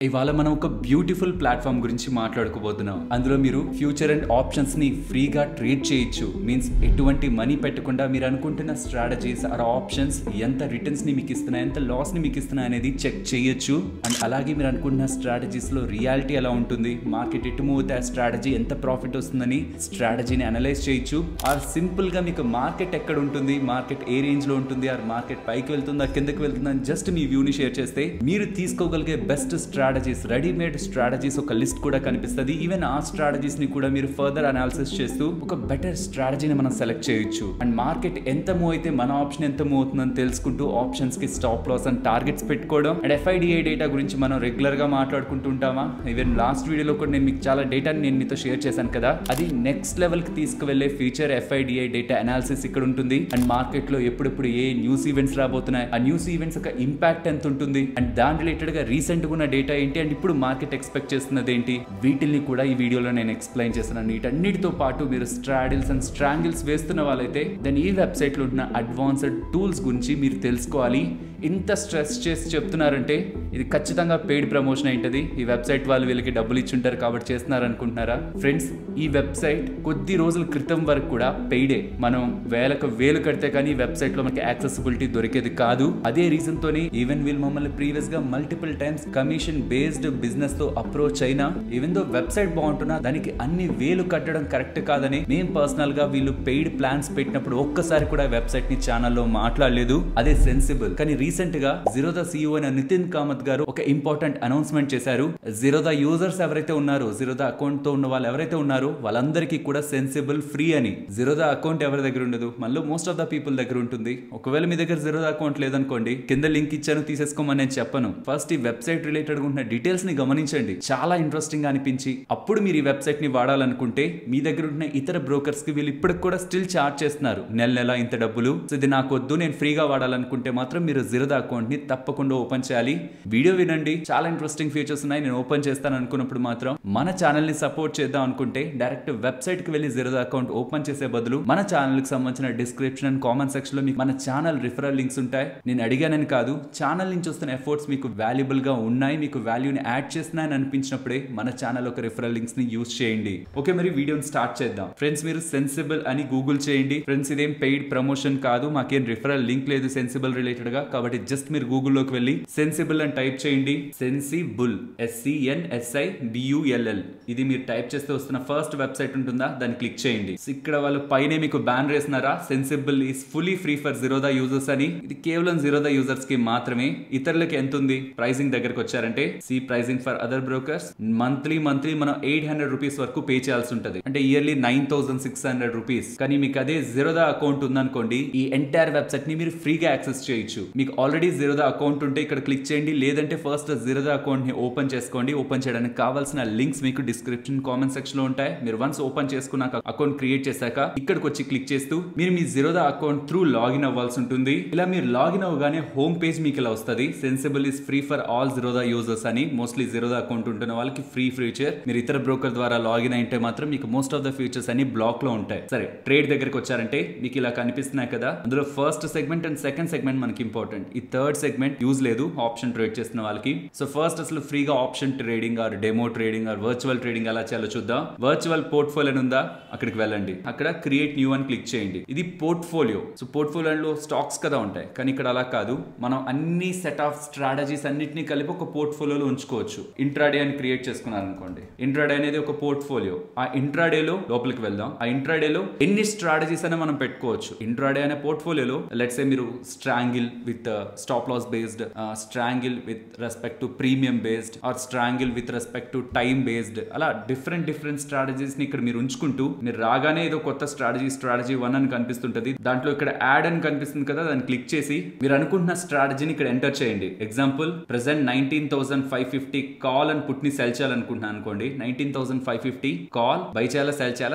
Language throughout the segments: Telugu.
ఇవాళ మనం ఒక బ్యూటిఫుల్ ప్లాట్ఫామ్ గురించి మాట్లాడుకోబోతున్నాం. అందులో మీరు ఫ్యూచర్ అండ్ ఆప్షన్స్ ని ఫ్రీగా ట్రేడ్ చేయొచ్చు. మీన్స్ ఎటువంటి మనీ పెట్టకుండా మీరు అనుకుంటున్న స్ట్రాటజీస్ ఆర్ ఆప్షన్స్ ఎంత రిటర్న్స్ ని మీకు ఇస్తున్నాయి, ఎంత లాస్ ని మీకు ఇస్తున్నాయి అనేది చెక్ చేయొచ్చు. అండ్ అలాగే మీరు అనుకుంటున్న స్ట్రాటజీస్ లో రియాలిటీ ఎలా ఉంటుంది, మార్కెట్ ఎటు మూవ్ అయితే ఆ స్ట్రాటజీ ఎంత ప్రాఫిట్ వస్తుందని స్ట్రాటజీని అనలైజ్ చేయొచ్చు. ఆర్ సింపుల్ గా మీకు మార్కెట్ ఎక్కడ ఉంటుంది, మార్కెట్ ఏ రేంజ్ లో ఉంటుంది, ఆర్ మార్కెట్ పైకి వెళ్తుందా కిందకి వెళ్తుందా అని జస్ట్ మీ వ్యూని షేర్ చేస్తే మీరు తీసుకోగలిగే బెస్ట్ స్ట్రాటజీస్, రెడీమేడ్ స్ట్రాటజీస్ ఒక లిస్ట్ కూడా కనిపిస్తుంది. ఈవెన్ ఆ స్ట్రాటజీస్ ని కూడా మీరు ఫర్దర్ అనాలిసిస్ చేస్తూ ఒక బెటర్ స్ట్రాటజీని మనం సెలెక్ట్ చేయొచ్చు. అండ్ మార్కెట్ ఎంత మూవ్ అయితే మన ఆప్షన్ ఎంత మూవ్ అవుతుందని తెలుసుకుంటూ ఆప్షన్స్ కి స్టాప్ లాస్ అండ్ టార్గెట్స్ పెట్టుకోవడం. అండ్ FIDA డేటా గురించి మనం రెగ్యులర్ గా మాట్లాడుకుంటుంటామా. ఈవెన్ లాస్ట్ వీడియోలో కూడా నేను మీకు చాలా డేటాని నేను మీతో షేర్ చేశాను కదా, అది నెక్స్ట్ లెవెల్ కి తీసుకువెళ్లే ఫీచర్ FIDA డేటా అనాలిసిస్ ఇక్కడ ఉంటుంది. అండ్ మార్కెట్ లో ఎప్పుడెప్పుడు ఏ న్యూస్ ఈవెంట్స్ రాబోతున్నాయి, ఆ న్యూస్ ఈవెంట్స్ యొక్క ఇంపాక్ట్ ఎంత ఉంటుంది, అండ్ దాని రిలేటెడ్ గా రీసెంట్ గా ఉన్న డేటా ఏంటి, అండ్ ఇప్పుడు మార్కెట్ ఎక్స్పెక్ట్ చేస్తున్నది ఏంటి, వీటిల్ని కూడా ఈ వీడియోలో నేను ఎక్స్ప్లెయిన్ చేస్తున్నాను. వీటన్నిటితో పాటు మీరు స్ట్రాడిల్స్ అండ్ స్ట్రాంగిల్స్ వేస్తున్న వాళ్ళైతే దాని ఈ వెబ్సైట్ లో ఉన్న అడ్వాన్స్డ్ టూల్స్ గురించి మీరు తెలుసుకోవాలి. ఇంత స్ట్రెస్ చేసి చెప్తున్నారంటే ఇది ఖచ్చితంగా పెయిడ్ ప్రమోషన్ అయింటది. ఈ వెబ్సైట్ వాళ్ళు వీళ్ళకి డబ్బులు ఇచ్చుంటారు కాబట్టి చేస్తున్నారు అనుకుంటున్నారా? ఫ్రెండ్స్, ఈ వెబ్సైట్ కొద్ది రోజుల క్రితం వరకు కూడా పెయిడే. మనం వేలు కడితే కానీ ఈ వెబ్సైట్ లో మనకి యాక్సెసిబిలిటీ దొరికేది కాదు. అదే రీజన్ తోని ఈవెన్ వీళ్ళు మమ్మల్ని ప్రీవియస్ గా multiple times commission based business తో అప్రోచ్ అయినా, ఈవెన్ దో వెబ్సైట్ బాగుంటున్నా దానికి అన్ని వేలు కట్టడం కరెక్ట్ కాదని మేము పర్సనల్ గా వీళ్ళు పెయిడ్ ప్లాన్స్ పెట్టినప్పుడు ఒక్కసారి కూడా వెబ్సైట్ ని ఛానల్లో మాట్లాడలేదు. అదే సెన్సిబుల్. కానీ రీసెంట్ గా జిరోదా CEO అయిన నితిన్ కామత్ గారు ఒక ఇంపార్టెంట్ అనౌన్స్మెంట్ చేశారు. జిరోదా యూజర్స్ ఎవరైతే ఉన్నారో, జిరోదా అకౌంట్ తో ఉన్న వాళ్ళు ఎవరైతే ఉన్నారో వాళ్ళందరికీ కూడా సెన్సిబుల్ ఫ్రీ అని. జిరోదా అకౌంట్ ఎవరి దగ్గర ఉండదు, మళ్ళీ మోస్ట్ ఆఫ్ ద పీపుల్ దగ్గర ఉంటుంది. ఒకవేళ మీ దగ్గర జిరోదా అకౌంట్ లేదనుకోండి, కింద లింక్ ఇచ్చాను తీసేసుకోమని నేను చెప్పను. ఫస్ట్ ఈ వెబ్సైట్ రిలేటెడ్ ఉన్న డీటెయిల్స్ ని గమనించండి. చాలా ఇంట్రెస్టింగ్ గా అనిపించి అప్పుడు మీరు ఈ వెబ్సైట్ ని వాడాలనుకుంటే మీ దగ్గర ఉన్న ఇతర బ్రోకర్స్ కి వీళ్ళు ఇప్పటికి కూడా స్టిల్ చార్జ్ చేస్తున్నారు, నెల ఇంత డబ్బులు. సో ఇది నాకు వద్దు, నేను ఫ్రీగా వాడాలనుకుంటే మాత్రం మీరు జిరోదా అకౌంట్ ని తప్పకుండా ఓపెన్ చేయాలి. వీడియో వినండి, చాలా ఇంట్రెస్టింగ్ ఫీచర్స్ ఉన్నాయి. నేను ఓపెన్ చేస్తాను అనుకున్నప్పుడు మాత్రం మన ఛానల్ ని సపోర్ట్ చేద్దాం అనుకుంటే డైరెక్ట్ వెబ్సైట్ కి వెళ్ళి జిరోదా అకౌంట్ ఓపెన్ చేసే బదులు మన ఛానల్ కి సంబంధించిన డిస్క్రిప్షన్ అండ్ కామెంట్ సెక్షన్ లో మీకు మన ఛానల్ రిఫరల్ లింక్స్ ఉంటాయి. నేను అడిగానని కాదు, ఛానల్ నుంచి వస్తున్న ఎఫర్ట్స్ మీకు వాల్యుబుల్ గా ఉన్నాయి, మీకు వాల్యూని యాడ్ చేస్తున్నాయని అనిపించినప్పుడే మన ఛానల్ ఒక రిఫరల్ లింక్స్ ని యూజ్ చేయండి. ఓకే, మరి వీడియోని స్టార్ట్ చేద్దాం. ఫ్రెండ్స్, మీరు సెన్సిబుల్ అని గూగుల్ చేయండి. ఫ్రెండ్స్, ఇదేం పెయిడ్ ప్రమోషన్ కాదు, మాకేం రిఫరల్ లింక్ లేదు సెన్సిబుల్ రిలేటెడ్ గా. కాబట్టి జస్ట్ మీరు గూగుల్లోకి వెళ్ళి సెన్సిబుల్ అని టైప్ చేయండి. సెన్సిబుల్ SENSIBULL ఇది మీరు టైప్ చేస్తే వస్తున్న ఫస్ట్ వెబ్సైట్ ఉంటుందా, దాన్ని క్లిక్ చేయండి. ఇక్కడ వాళ్ళు పైన మీకు బ్యానర్ వేస్తున్నారా, Sensibull is fully free for Zerodha users అని. ఇది కేవలం జిరోదా యూజర్స్ కి మాత్రమే. ఇతరులకి ఎంత ఉంది ప్రైసింగ్ దగ్గరకు వచ్చారంటే, see pricing for other brokers monthly మనం 800 రూపీస్ వరకు పే చేయాల్సి ఉంటుంది. అంటే ఇయర్లీ 9600 రూపీస్. కానీ మీకు అదే జిరోదా అకౌంట్ ఉందనుకోండి, ఈ ఎంటైర్ వెబ్సైట్ ని మీరు ఫ్రీగా యాక్సెస్ చేయొచ్చు. మీకు ఆల్రెడీ జిరోదా అకౌంట్ ఉంటే ఇక్కడ క్లిక్ చేయండి, లేదంటే ఫస్ట్ జిరోదా అకౌంట్ ని ఓపెన్ చేసుకోండి. ఓపెన్ చేయడానికి కావాల్సిన లింక్స్ మీకు డిస్క్రిప్షన్ కామెంట్ సెక్షన్ లో ఉంటాయి. మీరు వన్స్ ఓపెన్ చేసుకున్నాక అకౌంట్ క్రియేట్ చేశాక ఇక్కడికి వచ్చి క్లిక్ చేస్తూ మీరు మీ జిరోదా అకౌంట్ త్రూ లాగిన్ అవ్వాల్సి ఉంటుంది. ఇలా మీరు లాగిన్ అవ్వగానే హోమ్ పేజ్ మీకు ఇలా వస్తుంది. Sensible is free for all Zerodha users అని. మోస్ట్లీ జిరోదా అకౌంట్ ఉంటున్న వాళ్ళకి ఫ్రీ ఫీచర్. మీరు ఇతర బ్రోకర్ ద్వారా లాగిన్ అయితే మాత్రం మీకు మోస్ట్ ఆఫ్ ద ఫీచర్స్ అన్ని బ్లాక్ లో ఉంటాయి. సరే, ట్రేడ్ దగ్గరకు వచ్చారంటే మీకు ఇలా కనిపిస్తున్నాయి కదా, అందులో first segment and second segment మనకి ఇంపార్టెంట్. ఈ థర్డ్ సెగ్మెంట్ యూజ్ లేదు ఆప్షన్ ట్రేడ్ చేస్తున్న వాళ్ళకి. సో ఫస్ట్ అసలు ఫ్రీగా option trading are demo trading are virtual trading ఎలా చేయాలో చూద్దాం. వర్చువల్ పోర్ట్ఫోలియో ఉందా, అక్కడికి వెళ్ళండి. అక్కడ క్రియేట్ న్యూ అని క్లిక్ చేయండి. ఇది పోర్ట్ఫోలియో. సో పోర్ట్ఫోలియోలో స్టాక్స్ కదా ఉంటాయి, కానీ ఇక్కడ అలా కాదు. మనం అన్ని సెట్ ఆఫ్ స్ట్రాటజీస్ అన్నిటిని కలిపి ఒక పోర్ట్ఫోలియోలో ఉంచుకోవచ్చు. ఇంట్రాడే అని క్రియేట్ చేసుకున్నారు అనుకోండి, ఇంట్రాడే అనేది ఒక పోర్ట్ఫోలియో. ఆ ఇంట్రాడేలో లోపలికి వెళ్దాం. ఆ ఇంట్రాడేలో ఎన్ని స్ట్రాటజీస్ అయినా మనం పెట్టుకోవచ్చు. ఇంట్రాడే అనే పోర్ట్ఫోలియోలో లెట్స్ సే మీరు strangle with stop loss based, strangle with respect to premium based, or strangle with respect to time based, అలా డిఫరెంట్ స్ట్రాటజీస్ ని ఇక్కడ మీరు ఉంచుకుంటూ, మీరు రాగానే ఏదో కొత్త స్ట్రాటజీ 1 అని కనిపిస్తుంటది. దాంట్లో ఇక్కడ యాడ్ అని కనిపిస్తుంది కదా, దాన్ని క్లిక్ చేసి మీరు అనుకుంటున్న స్ట్రాటజీని ఇక్కడ ఎంటర్ చేయండి. Example, present 19,550 call and put ని సెల్ చేయాలనుకుంటున్నాను అనుకోండి. 19,550 కాల్ బై చేయాలా,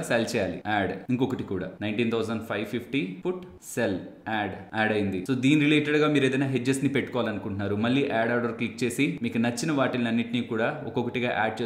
సెల్ చేయాలి. యాడ్. ఇంకొకటి కూడా 19,550 పుట్ సెల్ యాడ్ అయింది. సో దీని రిలేటెడ్ గా మీరు ఏదైనా హెడ్జెస్ ని పెట్టుకోవాలనుకుంటున్నారు, మళ్ళీ యాడ్ ఆర్డర్ క్లిక్ చేసి మీకు నచ్చిన వాటిని అన్నింటినీ కూడా ఒక్కొక్కటిగా యాడ్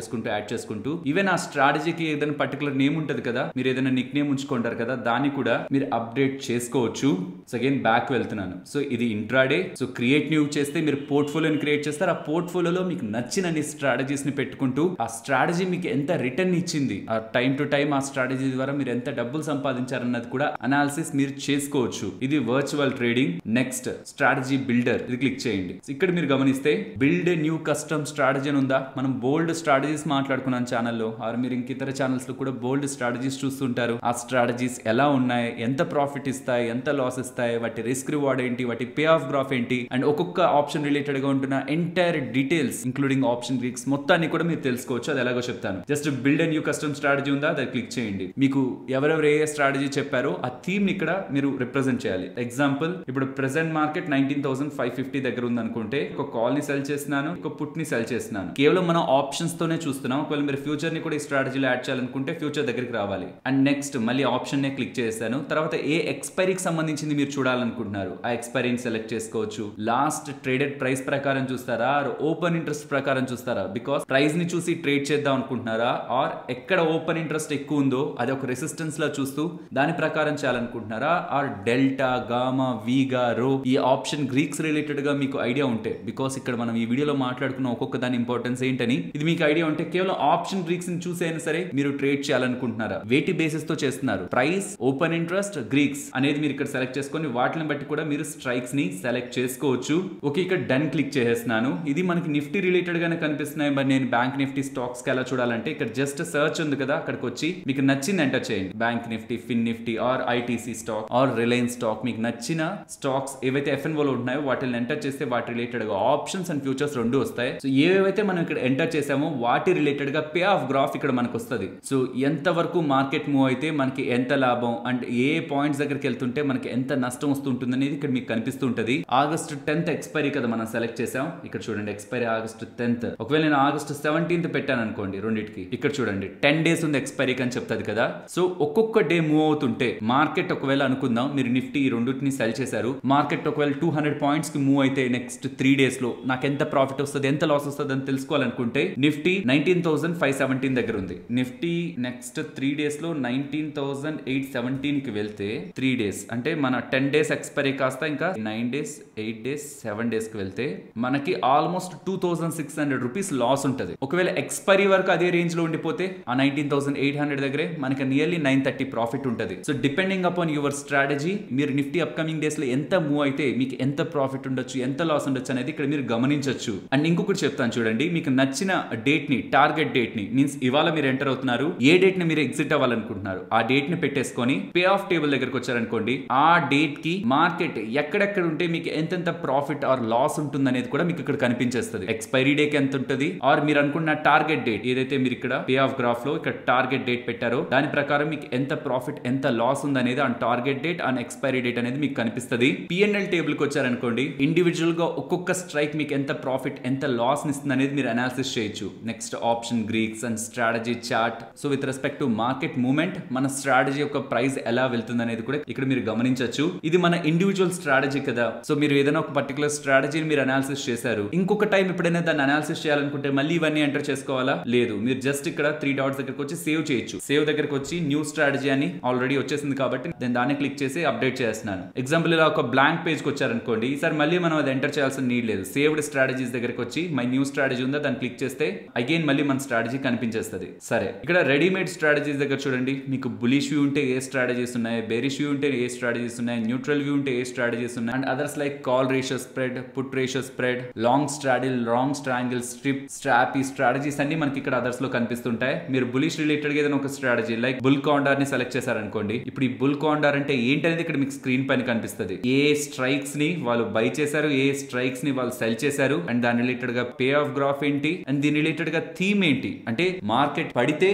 చేసుకుంటూ ఈవెన్ ఆ స్ట్రాటజీకి ఏదైనా పర్టికులర్ నేమ్ ఉంటుంది కదా, మీరు ఏదైనా నిక్ నేమ్ ఉంచుకుంటారు కదా, దాన్ని కూడా మీరు అప్డేట్ చేసుకోవచ్చు. సో అగైన్ బ్యాక్ వెళ్తున్నాను. సో ఇది ఇంట్రాడే. సో క్రియేట్ న్యూ చేస్తే మీరు పోర్ట్ఫోలియోని క్రియేట్ చేస్తారు. ఆ పోర్ట్ఫోలియోలో మీకు నచ్చిన స్ట్రాటజీస్ ని పెట్టుకుంటూ ఆ స్ట్రాటజీ మీకు ఎంత రిటర్న్ ఇచ్చింది, ఆ టైం టు టైం ఆ స్ట్రాటజీ ద్వారా మీరు ఎంత డబ్బులు సంపాదించారన్నది కూడా అనాలిసిస్ మీరు చేసుకోవచ్చు. ఇది virtual trading. Next strategy builder, ఇది క్లిక్ చేయండి. ఇక్కడ మీరు గమనిస్తే బిల్డ్ న్యూ కస్టమ్ స్ట్రాటజీ అని ఉందా. మనం బోల్డ్ స్ట్రాటజీస్ మాట్లాడుకున్నాం ఛానల్లో, ఆర్ మీరు ఇంక ఇతర ఛానల్స్ లో కూడా బోల్డ్ స్ట్రాటజీస్ చూస్తుంటారు. ఆ స్ట్రాటజీస్ ఎలా ఉన్నాయి, ఎంత ప్రాఫిట్ ఇస్తాయి, ఎంత లాస్ ఇస్తాయి, వాటి రిస్క్ రివార్డ్ ఏంటి, వాటి పే ఆఫ్ గ్రాఫ్ ఏంటి, అండ్ ఒక్కొక్క ఆప్షన్ రిలేటెడ్ గా ఉంటున్న entire details including option Greeks మొత్తాన్ని కూడా మీరు తెలుసుకోవచ్చు. అది ఎలాగో చెప్తాను. Just build new custom strategy ఉందా, దాన్ని క్లిక్ చేయండి. మీకు ఎవరెవరు ఏ స్ట్రాటజీ చెప్పారో ఆ థీమ్ ని ఇక్కడ మీరు రిప్రజెంట్ చేయాలి. ఎగ్జాంపుల్, ఇప్పుడు ప్రెసెంట్ మార్కెట్ 19,550 దగ్గర ఉంది అనుకుంటే ఒక కాల్ ని సెల్ చేస్తున్నాను, ఒక పుట్ ని సెల్ చేస్తున్నాను. కేవలం మనం ఆప్షన్స్ తోనే చూస్తున్నాం. ఒకవేళ మీరు ఫ్యూచర్ ని కూడా ఈ స్ట్రాటజీలో యాడ్ చేయాలనుకుంటే ఫ్యూచర్ దగ్గరికి రావాలి. అండ్ నెక్స్ట్ మళ్ళీ ఆప్షన్ నే క్లిక్ చేస్తాను. తర్వాత ఏ ఎక్స్పైరీకి సంబంధించింది మీరు చూడాలనుకుంటున్నారు ఆ ఎక్స్పైరీని సెలెక్ట్ చేసుకోవచ్చు. లాస్ట్ ట్రేడెడ్ ప్రైస్ ప్రకారం చూస్తారా, ఓపెన్ ఇంట్రెస్ట్ ప్రకారం చూస్తారా, బికాస్ ప్రైస్ ని చూసి ట్రేడ్ చేద్దాం అనుకుంటున్నారా, ఆర్ ఎక్కడ ఓపెన్ ఇంట్రెస్ట్ ఎక్కువ ఉందో అది ఒక రెసిస్టెన్స్ లా చూస్తూ దాని ప్రకారం చేయాలనుకుంటున్నారా, ఆర్ డెల్టా, గామా, వీగా, రో, ఈ ఆప్షన్ గ్రీక్స్ రిలేటెడ్ గా మీకు ఐడియా ఉంటే, బికాస్ ఇక్కడ మనం ఈ వీడియోలో మాట్లాడుకున్న ఒక్కొక్క దాని ఇంపార్టెన్స్ ఏంటని ఇది మీకు ఐడియా ఉంటే కేవలం ఆప్షన్ గ్రీక్స్ ని చూసి అయినా సరే మీరు ట్రేడ్ చేయాలనుకుంటున్నారా, వేటి బేసిస్ తో చేస్తున్నారు, ప్రైస్, ఓపెన్ ఇంట్రెస్ట్, గ్రీక్స్ అనేది మీరు ఇక్కడ సెలెక్ట్ చేసుకొని వాటిని బట్టి కూడా మీరు స్ట్రైక్స్ ని సెలెక్ట్ చేసుకోవచ్చు. ఓకే, ఇక్కడ డన్ క్లిక్ చేసేస్తున్నాను. ఇది మనకి నిఫ్టీ రిలేటెడ్ గానే కనిపిస్తున్నాయి. మరి నేను బ్యాంక్ నిఫ్టీ స్టాక్స్ కి ఎలా చూడాలంటే ఇక్కడ జస్ట్ సర్చ్ ఉంది కదా, అక్కడికి వచ్చి మీకు నచ్చింది ఎంటర్ చేయండి. Bank Nifty, fin Nifty, or ITC stock, or Reliance stock, మీకు నచ్చిన స్టాక్స్ ఏవైతే FNO లో ఉంటున్నాయో వాటిని ఎంటర్ చేస్తే వాటి రిలేటెడ్ గా ఆప్షన్స్ అండ్ ఫ్యూచర్స్ రెండు వస్తాయి. సో ఏవైతే మనం ఇక్కడ ఎంటర్ చేసామో వాటి రిలేటెడ్ గా పే ఆఫ్ గ్రాఫ్ ఇక్కడ మనకు వస్తుంది. సో ఎంత వరకు మార్కెట్ మూవ్ అయితే మనకి ఎంత లాభం అండ్ ఏ పాయింట్స్ దగ్గరికి వెళ్తుంటే మనకి ఎంత నష్టం వస్తుంటుంది అనేది ఇక్కడ మీకు కనిపిస్తుంటది. ఆగస్ట్ 10th ఎక్స్పైరీ కదా మనం సెలెక్ట్ చేసాం. ఇక్కడ చూడండి ఎక్స్పైరీ ఆగస్ట్ 10th. ఒకవేళ నేను ఆగస్ట్ 17th పెట్టాను అనుకోండి రెండింటికి, ఇక్కడ చూడండి 10 days ఉంది ఎక్స్పైరీకి అని చెప్తుంది కదా. సో ఒక్కొక్క డే మూవ్ అవుతుంటే మార్కెట్ ఒకవేళ అనుకుందాం మీరు నిఫ్టీ ఈ రెండింటిని సెల్ చేశారు, మార్కెట్ ఒకవేళ 200 points కి మూవ్ అయితే నెక్స్ట్ 3 days లో నాకు ఎంత ప్రాఫిట్ వస్తుంది, ఎంత లాస్ వస్తుంది అని తెలుసుకోవాలనుకుంటే నిఫ్టీ 19,517 దగ్గర ఉంది. నిఫ్టీ నెక్స్ట్ 3 days లో 19,817 కి వెళ్తే 3 days అంటే మన 10 days ఎక్స్పైరీ కాస్త ఇంకా 9 days, 8 days, 7 days కి వెళ్తే మనకి ఆల్మోస్ట్ 2,600 రూపీస్ లాస్ ఉంటుంది. ఒకవేళ ఎక్స్పైరీ వరకు అదే రేంజ్ లో ఉండిపోతే ఆ 19,800 దగ్గరే మనకి నియర్లీ 930 ప్రాఫిట్ ఉంటుంది. So depending upon your strategy మీరు నిఫ్టీ అప్కమింగ్ డేస్ లో ఎంత మూవ్ అయితే మీకు ఎంత ప్రాఫిట్ ఉండొచ్చు, ఎంత లాస్ ఉండొచ్చు అనేది ఇక్కడ మీరు గమనించవచ్చు. అండ్ ఇంకొకటి చెప్తాను చూడండి, మీకు నచ్చిన డేట్ ని, టార్గెట్ డేట్ ని, మీన్స్ ఇవాళ మీరు ఎంటర్ అవుతున్నారు, ఏ డేట్ ని మీరు ఎగ్జిట్ అవ్వాలనుకుంటున్నారు ఆ డేట్ ని పెట్టేసుకొని పే ఆఫ్ టేబుల్ దగ్గరకు వచ్చారనుకోండి, ఆ డేట్ కి మార్కెట్ ఎక్కడెక్కడ ఉంటే మీకు ఎంతెంత ప్రాఫిట్ ఆర్ లాస్ ఉంటుంది అనేది కూడా మీకు ఇక్కడ కనిపించేస్తుంది. ఎక్స్పైరీ డేట్ ఎంత ఉంటుంది, ఆర్ మీరు అనుకున్న టార్గెట్ డేట్ ఏదైతే మీరు ఇక్కడ పే ఆఫ్ గ్రాఫ్ లో ఇక్కడ టార్గెట్ డేట్ పెట్టారో దాని ప్రకారం మీకు ఎంత ప్రాఫిట్, ఎంత లాస్ ఉంది అనేది ఆ target date and expiry date అనేది మీకు కనిపిస్తుంది. P&L టేబుల్ కి వచ్చారనుకోండి, ఇండివిజువల్ గా ఒక్కొక్క స్ట్రైక్ మీకు ఎంత ప్రాఫిట్, ఎంత లాస్ ఇస్తుంది అనేది మీరు అనాలిసిస్ చేయొచ్చు. Next option Greeks and strategy chart. So with respect to market movement మన స్ట్రాటజీ యొక్క ప్రైస్ ఎలా వెళ్తుంది అనేది కూడా ఇక్కడ మీరు గమనించవచ్చు. ఇది మన ఇండివిజువల్ స్ట్రాటజీ కదా. సో మీరు ఏదైనా ఒక పర్టికులర్ స్ట్రాటజీని మీరు అనాలిసిస్ చేశారు, ఇంకొక టైం ఎప్పుడైనా దాన్ని అనాలిసిస్ చేయాలనుకుంటే మళ్ళీ ఇవన్నీ ఎంటర్ చేసుకోవాలా? లేదు, మీరు జస్ట్ ఇక్కడ 3 dots దగ్గరకు వచ్చి సేవ్ చేయొచ్చు. సేవ్ దగ్గరకు వచ్చి న్యూ స్ట్రాటజీ అని ఆల్రెడీ వచ్చేసింది కాబట్టి నేను దాన్ని క్లిక్ చేసి అప్డేట్ చేస్తున్నాను. ఎగ్జాంపుల్ ఇలా ఒక బ్లాంక్ పేజ్ కి వచ్చారనుకోండి, ఈసారి మళ్ళీ మనం అది ఎంటర్ చేయాల్సిన నీడ్ లేదు. సేవ్డ్ స్ట్రాటజీస్ దగ్గరకు వచ్చి మై న్యూ స్ట్రాటజీ ఉందా దాన్ని క్లిక్ చేస్తే అగైన్ మళ్ళీ మన స్ట్రాటజీ కనిపించేస్తుంది. సరే, ఇక్కడ రెడీమేడ్ స్ట్రాటజీస్ దగ్గర చూడండి, మీకు బులిష్ వ్యూ ఉంటే ఏ స్ట్రాటజీస్ ఉన్నాయి, బేరిష్ వ్యూ ఉంటే ఏ స్ట్రాటజీస్ ఉన్నాయి, న్యూట్రల్ వ్యూ ఉంటే ఏ స్ట్రాటజీస్ ఉన్నాయి, and others like call ratio spread, put ratio spread, long straddle, long స్ట్రాంగిల్, strip, strap, ఈ స్ట్రాటజీస్ అన్ని మనకి ఇక్కడ అదర్స్ లో కనిపిస్తుంటాయి. మీరు బులిష్ రిలేటెడ్ గా ఏదైనా ఒక స్ట్రాటజీ లైక్ బుల్ కాండార్ ని సెలెక్ట్ చేశారనుకోండి, ఇప్పుడు ఈ బుల్ కాండార్ అంటే ఏంటనేది ఇక్కడ మీకు స్క్రీన్ పైన కనిపిస్తుంది. ఏ స్ట్రైక్స్ ని వాళ్ళు బై చేశారు, ఏ స్ట్రైక్స్ ని వాళ్ళు సెల్ చేశారు, అండ్ దాని రిలేటెడ్ గా పే ఆఫ్ గ్రాఫ్ ఏంటి, అండ్ దీని రిలేటెడ్ గా థీమ్ ఏంటి. అంటే మార్కెట్ పడితే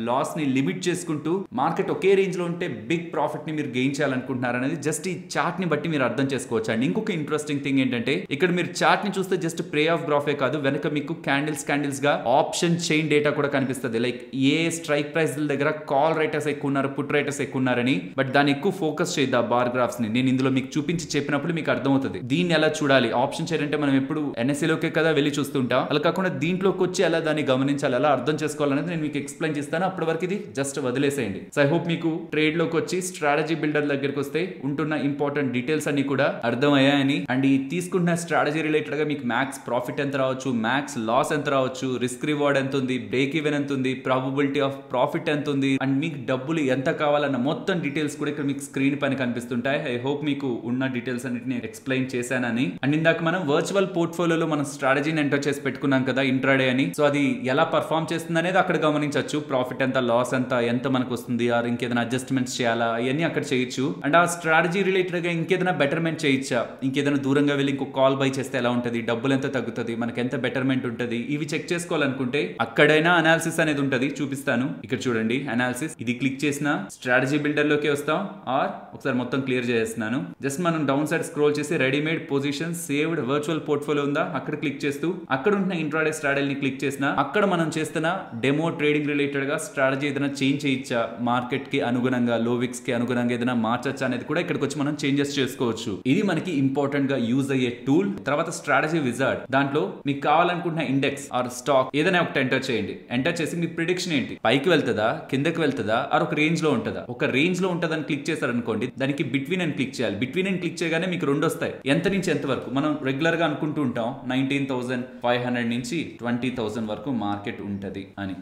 లాస్ ని లిమిట్ చేసుకుంటూ మార్కెట్ ఒకే రేంజ్ లో ఉంటే బిగ్ ప్రాఫిట్ ని మీరు గెయిన్ చేయాలనుకుంటున్నారు అనేది జస్ట్ ఈ చార్ట్ ని బట్టి మీరు అర్థం చేసుకోవచ్చు. అండ్ ఇంకొక ఇంట్రెస్టింగ్ థింగ్ ఏంటంటే ఇక్కడ మీరు చార్ట్ ని చూస్తే జస్ట్ పే ఆఫ్ గ్రాఫే కాదు, వెనక మీకు క్యాండిల్స్ గా ఆప్షన్ చైన్ డేటా కూడా కనిపిస్తుంది. లైక్ ఏ స్ట్రైక్ ప్రైస్ దగ్గర కాల్ రైటర్స్ ఎక్కువ ఉన్నారు, పుట్ రైటర్స్ ఎక్కువ ఉన్నారని, బట్ దాన్ని ఎక్కువ ఫోకస్ చేయద్దు ఆ బార్ గ్రాఫ్స్ ని. నేను ఇందులో మీకు చూపించి చెప్పినప్పుడు మీకు అర్థం అర్థమవుతుంది దీన్ని ఎలా చూడాలి. ఆప్షన్ చేయాలంటే మనం ఎప్పుడు NSE లోకే కదా వెళ్ళి చూస్తుంటాం, అలా కాకుండా దీంట్లోకి వచ్చి ఎలా దాన్ని గమనించాలి, ఎలా అర్థం చేసుకోవాలనేది నేను మీకు ఎక్స్ప్లెయిన్ చేస్తాను. అప్పటి వరకు ఇది జస్ట్ వదిలేసేయండి. సో ఐ హోప్ మీకు ట్రేడ్ లోకి వచ్చి స్ట్రాటజీ బిల్డర్ దగ్గరికి వస్తే ఉంటున్న ఇంపార్టెంట్ డీటెయిల్స్ అన్ని కూడా అర్థమయ్యాయని, అండ్ ఈ తీసుకుంటున్న స్ట్రాటజీ రిలేటెడ్ గా మీకు మ్యాక్స్ ప్రాఫిట్ ఎంత రావచ్చు, మ్యాక్స్ లాస్ ఎంత రావచ్చు, రిస్క్ రివార్డ్ ఎంత ఉంది, బ్రేక్ ఈవెన్ ఎంత ఉంది, ప్రాబబిలిటీ ఆఫ్ ప్రాఫిట్ ఎంత ఉంది, అండ్ మీకు డబ్బులు ఎంత కావాలన్న మొత్తం డీటెయిల్స్ కూడా ఇక్కడ మీకు స్క్రీన్ పైన కనిపిస్తుంటాయి. ఐ హోప్ మీకు ఉన్న డీటెయిల్స్ అన్నిటిని ఎక్స్ప్లెయిన్ చేశానని. అండ్ ఇందాక మనం వర్చువల్ పోర్ట్ఫోలియోలో మనం స్ట్రాటజీని ఎంటర్ చేసి పెట్టుకున్నాం కదా ఇంట్రాడే అని, సో అది ఎలా పర్ఫామ్ చేస్తుంది అనేది అక్కడ గమనించవచ్చు. ప్రాఫిట్ ఎంత, లాస్ ఎంత మనకు వస్తుంది, ఆర్ ఇంకేదైనా అడ్జస్ట్మెంట్స్ చేయాలా, ఇవన్నీ అక్కడ చేయొచ్చు. అండ్ ఆ స్ట్రాటజీ రిలేటెడ్ గా ఇంకేదైనా బెటర్మెంట్ చేయొచ్చా, ఇంకేదైనా దూరంగా వెళ్ళి ఇంకో కాల్ బై చేస్తే ఎలా ఉంటుంది, డబ్బులు ఎంత తగ్గుతుంది, మనకి ఎంత బెటర్మెంట్ ఉంటుంది, ఇవి చెక్ చేసుకోవాలనుకుంటే అక్కడైనా అనాలిసిస్ అనేది ఉంటుంది. చూపిస్తాను ఇక్కడ చూడండి అనాలిసిస్. ఇది క్లిక్ చేసిన స్ట్రాటజీ బిల్డర్ లోకి వస్తాం, ఆర్ ఒకసారి మొత్తం క్లియర్ చేస్తున్నాను. జస్ట్ మనం డౌన్ సైడ్ స్క్రోల్ చేసి readymade position saved virtual portfolio ఉందా అక్కడ క్లిక్ చేస్తూ అక్కడ ఉన్న ఇంట్రాడే స్ట్రాటజీని క్లిక్ చేసిన అక్కడ మనం చేస్తున్న డెమో ట్రేడింగ్ రిలేటెడ్ గా స్ట్రాటజీ ఏదైనా చేంజ్ చేయొచ్చా, మార్కెట్ కి అనుగుణంగా, లో విక్స్ కి అనుగుణంగా ఏదైనా మార్చొచ్చా అనేది కూడా ఇక్కడికి వచ్చి మనం చేంజెస్ చేసుకోవచ్చు. ఇది మనకి ఇంపార్టెంట్ గా యూజ్ అయ్యే టూల్. తర్వాత స్ట్రాటజీ విజార్డ్, దాంట్లో మీకు కావాలనుకుంటున్న ఇండెక్స్ ఆర్ స్టాక్ ఏదైనా ఒకటి ఎంటర్ చేయండి. ఎంటర్ చేసి మీ ప్రిడిక్షన్ ఏంటి, పైకి వెళ్తుందా, కిందకి వెళ్తుందా, ఆర్ ఒక రేంజ్ లో ఉంటుందా. ఒక రేంజ్ లో ఉంటుందని క్లిక్ చేశారనుకోండి, దానికి బిట్వీన్ అని క్లిక్ చేయాలి. బిట్వీన్ అని క్లిక్ చేయగానే మీకు రెండు వస్తాయి, ఎంత నుంచి ఎంత వరకు. మనం రెగ్యులర్ గా అనుకుంటూ ఉంటాం 19,500 నుంచి 20,000 వరకు మార్కెట్ ఉంటది అని.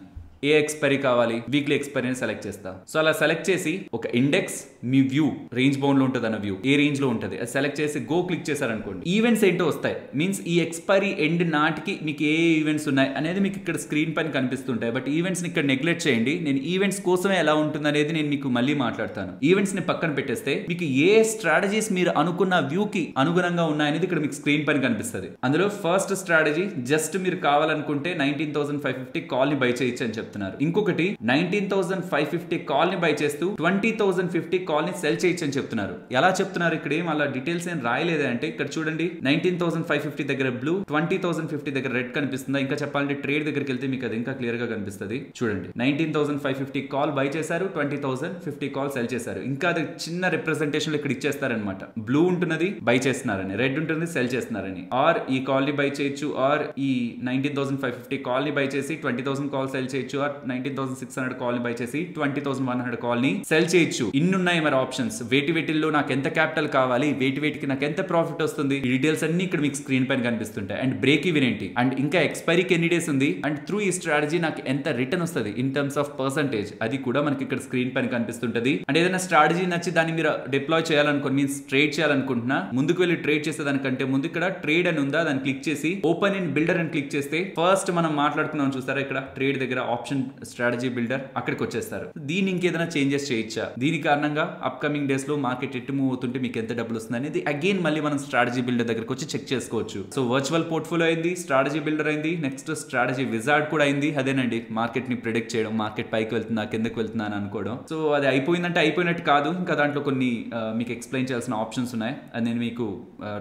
ఏ ఎక్స్పైరీ కావాలి, వీక్లీ ఎక్స్పైరీ సెలెక్ట్ చేస్తాం. సో అలా సెలెక్ట్ చేసి ఒక ఇండెక్స్, మీ వ్యూ రేంజ్ బౌండ్ లో ఉంటుంది అన్న వ్యూ ఏ రేంజ్ లో ఉంటుంది అది సెలెక్ట్ చేసి గో క్లిక్ చేశారనుకోండి, ఈవెంట్స్ ఏంటో వస్తాయి. మీన్స్ ఈ ఎక్స్పైరీ ఎండ్ నాటికి మీకు ఏ ఈవెంట్స్ ఉన్నాయి అనేది మీకు ఇక్కడ స్క్రీన్ పైన కనిపిస్తుంటాయి. బట్ ఈవెంట్స్ ని ఇక్కడ నెగ్లెక్ట్ చేయండి. నేను ఈవెంట్స్ కోసమే ఎలా ఉంటుంది అనేది నేను మీకు మళ్ళీ మాట్లాడతాను. ఈవెంట్స్ ని పక్కన పెట్టేస్తే మీకు ఏ స్ట్రాటజీస్ మీరు అనుకున్న వ్యూ కి అనుగుణంగా ఉన్నాయనేది ఇక్కడ మీకు స్క్రీన్ పైన కనిపిస్తుంది. అందులో ఫస్ట్ స్ట్రాటజీ జస్ట్ మీరు కావాలనుకుంటే 19,550 కాల్ ని బై చేయొచ్చు అని చెప్తారు. ఇంకొకటి 19,550 కాల్ ని బై చేస్తూ 20,050 కాల్ ని సెల్ చేయొచ్చు అని చెప్తున్నారు. ఎలా చెప్తున్నారు ఇక్కడ ఏం అలా డీటెయిల్స్ ఏం రాయలేదే అంటే ఇక్కడ చూడండి 19,550 దగ్గర బ్లూ, 20,050 దగ్గర రెడ్ కనిపిస్తుందా. ఇంకా చెప్పాలంటే ట్రేడ్ దగ్గరికి వెళ్తే మీకు అది ఇంకా క్లియర్ గా కనిపిస్తుంది. చూడండి 19,550 కాల్ బై చేశారు, 20,050 కాల్ సెల్ చేశారు. ఇంకా అది చిన్న రిప్రజెంటేషన్ ఇక్కడ ఇచ్చేస్తారనమాట. బ్లూ ఉంటున్నది బై చేస్తున్నారని, రెడ్ ఉంటుంది సెల్ చేస్తున్నారని. ఆర్ ఈ కాల్ ని బై చేయొచ్చు, ఆర్ ఈ 19,550 కాల్ ని బై చేసి 20,000 కాల్ సెల్ చేయొచ్చు, 19,600 కాల్ ని బై చేసి 20,100 కాల్ ని సెల్ చేయొచ్చు. ఇన్ని ఉన్నాయి మరి ఆప్షన్స్. వేటిలో నాకు ఎంత క్యాపిటల్ కావాలి, వేటికి నాకు ఎంత ప్రాఫిట్ వస్తుంది, ఈ డీటెయిల్స్ అన్ని ఇక్కడ మీకు స్క్రీన్ పైన కనిపిస్తుంటాయి. అండ్ బ్రేక్ ఈవెన్ ఏంటి, అండ్ ఇంకా ఎక్స్పైరీకి ఎన్ని డేస్ ఉంది, అండ్ త్రూ ఈ స్ట్రాటజీ నాకు ఎంత రిటర్న్ వస్తుంది ఇన్ టర్మ్స్ ఆఫ్ పర్సంటేజ్, అది కూడా మనకి ఇక్కడ స్క్రీన్ పైన కనిపిస్తుంటది. అండ్ ఏదైనా స్ట్రాటజీ నచ్చి దాన్ని మీరు డిప్లాయ్ చేయాలనుకోండి, మీన్స్ ట్రేడ్ చేయాలనుకుంటున్నా, ముందుకు వెళ్ళి ట్రేడ్ చేసే దానికంటే ముందు ఇక్కడ ట్రేడ్ అని ఉందా దాన్ని క్లిక్ చేసి ఓపెన్ ఇన్ బిల్డర్ అని క్లిక్ చేస్తే ఫస్ట్ మనం మాట్లాడుకున్నాం చూస్తారా ఇక్కడ ట్రేడ్ దగ్గర ఆప్షన్ స్ట్రాటజీ బిల్డర్ అక్కడికి వచ్చేస్తారు. దీన్ని ఇంకేదైనా చేంజెస్ చేయొచ్చా, దీని కారణంగా అప్కమింగ్ డేస్ లో మార్కెట్ ఎట్టు మూవ్ అవుతుంటే మీకు ఎంత డబ్బులు వస్తుంది అనేది అగైన్ మళ్ళీ మనం స్ట్రాటజీ బిల్డర్ దగ్గరకు వచ్చి చెక్ చేసుకోవచ్చు. సో వర్చువల్ పోర్ట్ఫోలియో అయింది, స్ట్రాటజీ బిల్డర్ అయింది, నెక్స్ట్ స్ట్రాటజీ విజార్డ్ కూడా అయింది. అదేనండి మార్కెట్ ని ప్రిడిక్ట్ చేయడం, మార్కెట్ పైకి వెళ్తుందా కిందకి వెళ్తుందా అని అనుకోవడం. సో అది అయిపోయిందంటే అయిపోయినట్టు కాదు, ఇంకా దాంట్లో కొన్ని మీకు ఎక్స్ప్లెయిన్ చేయాల్సిన ఆప్షన్స్ ఉన్నాయి. అది నేను మీకు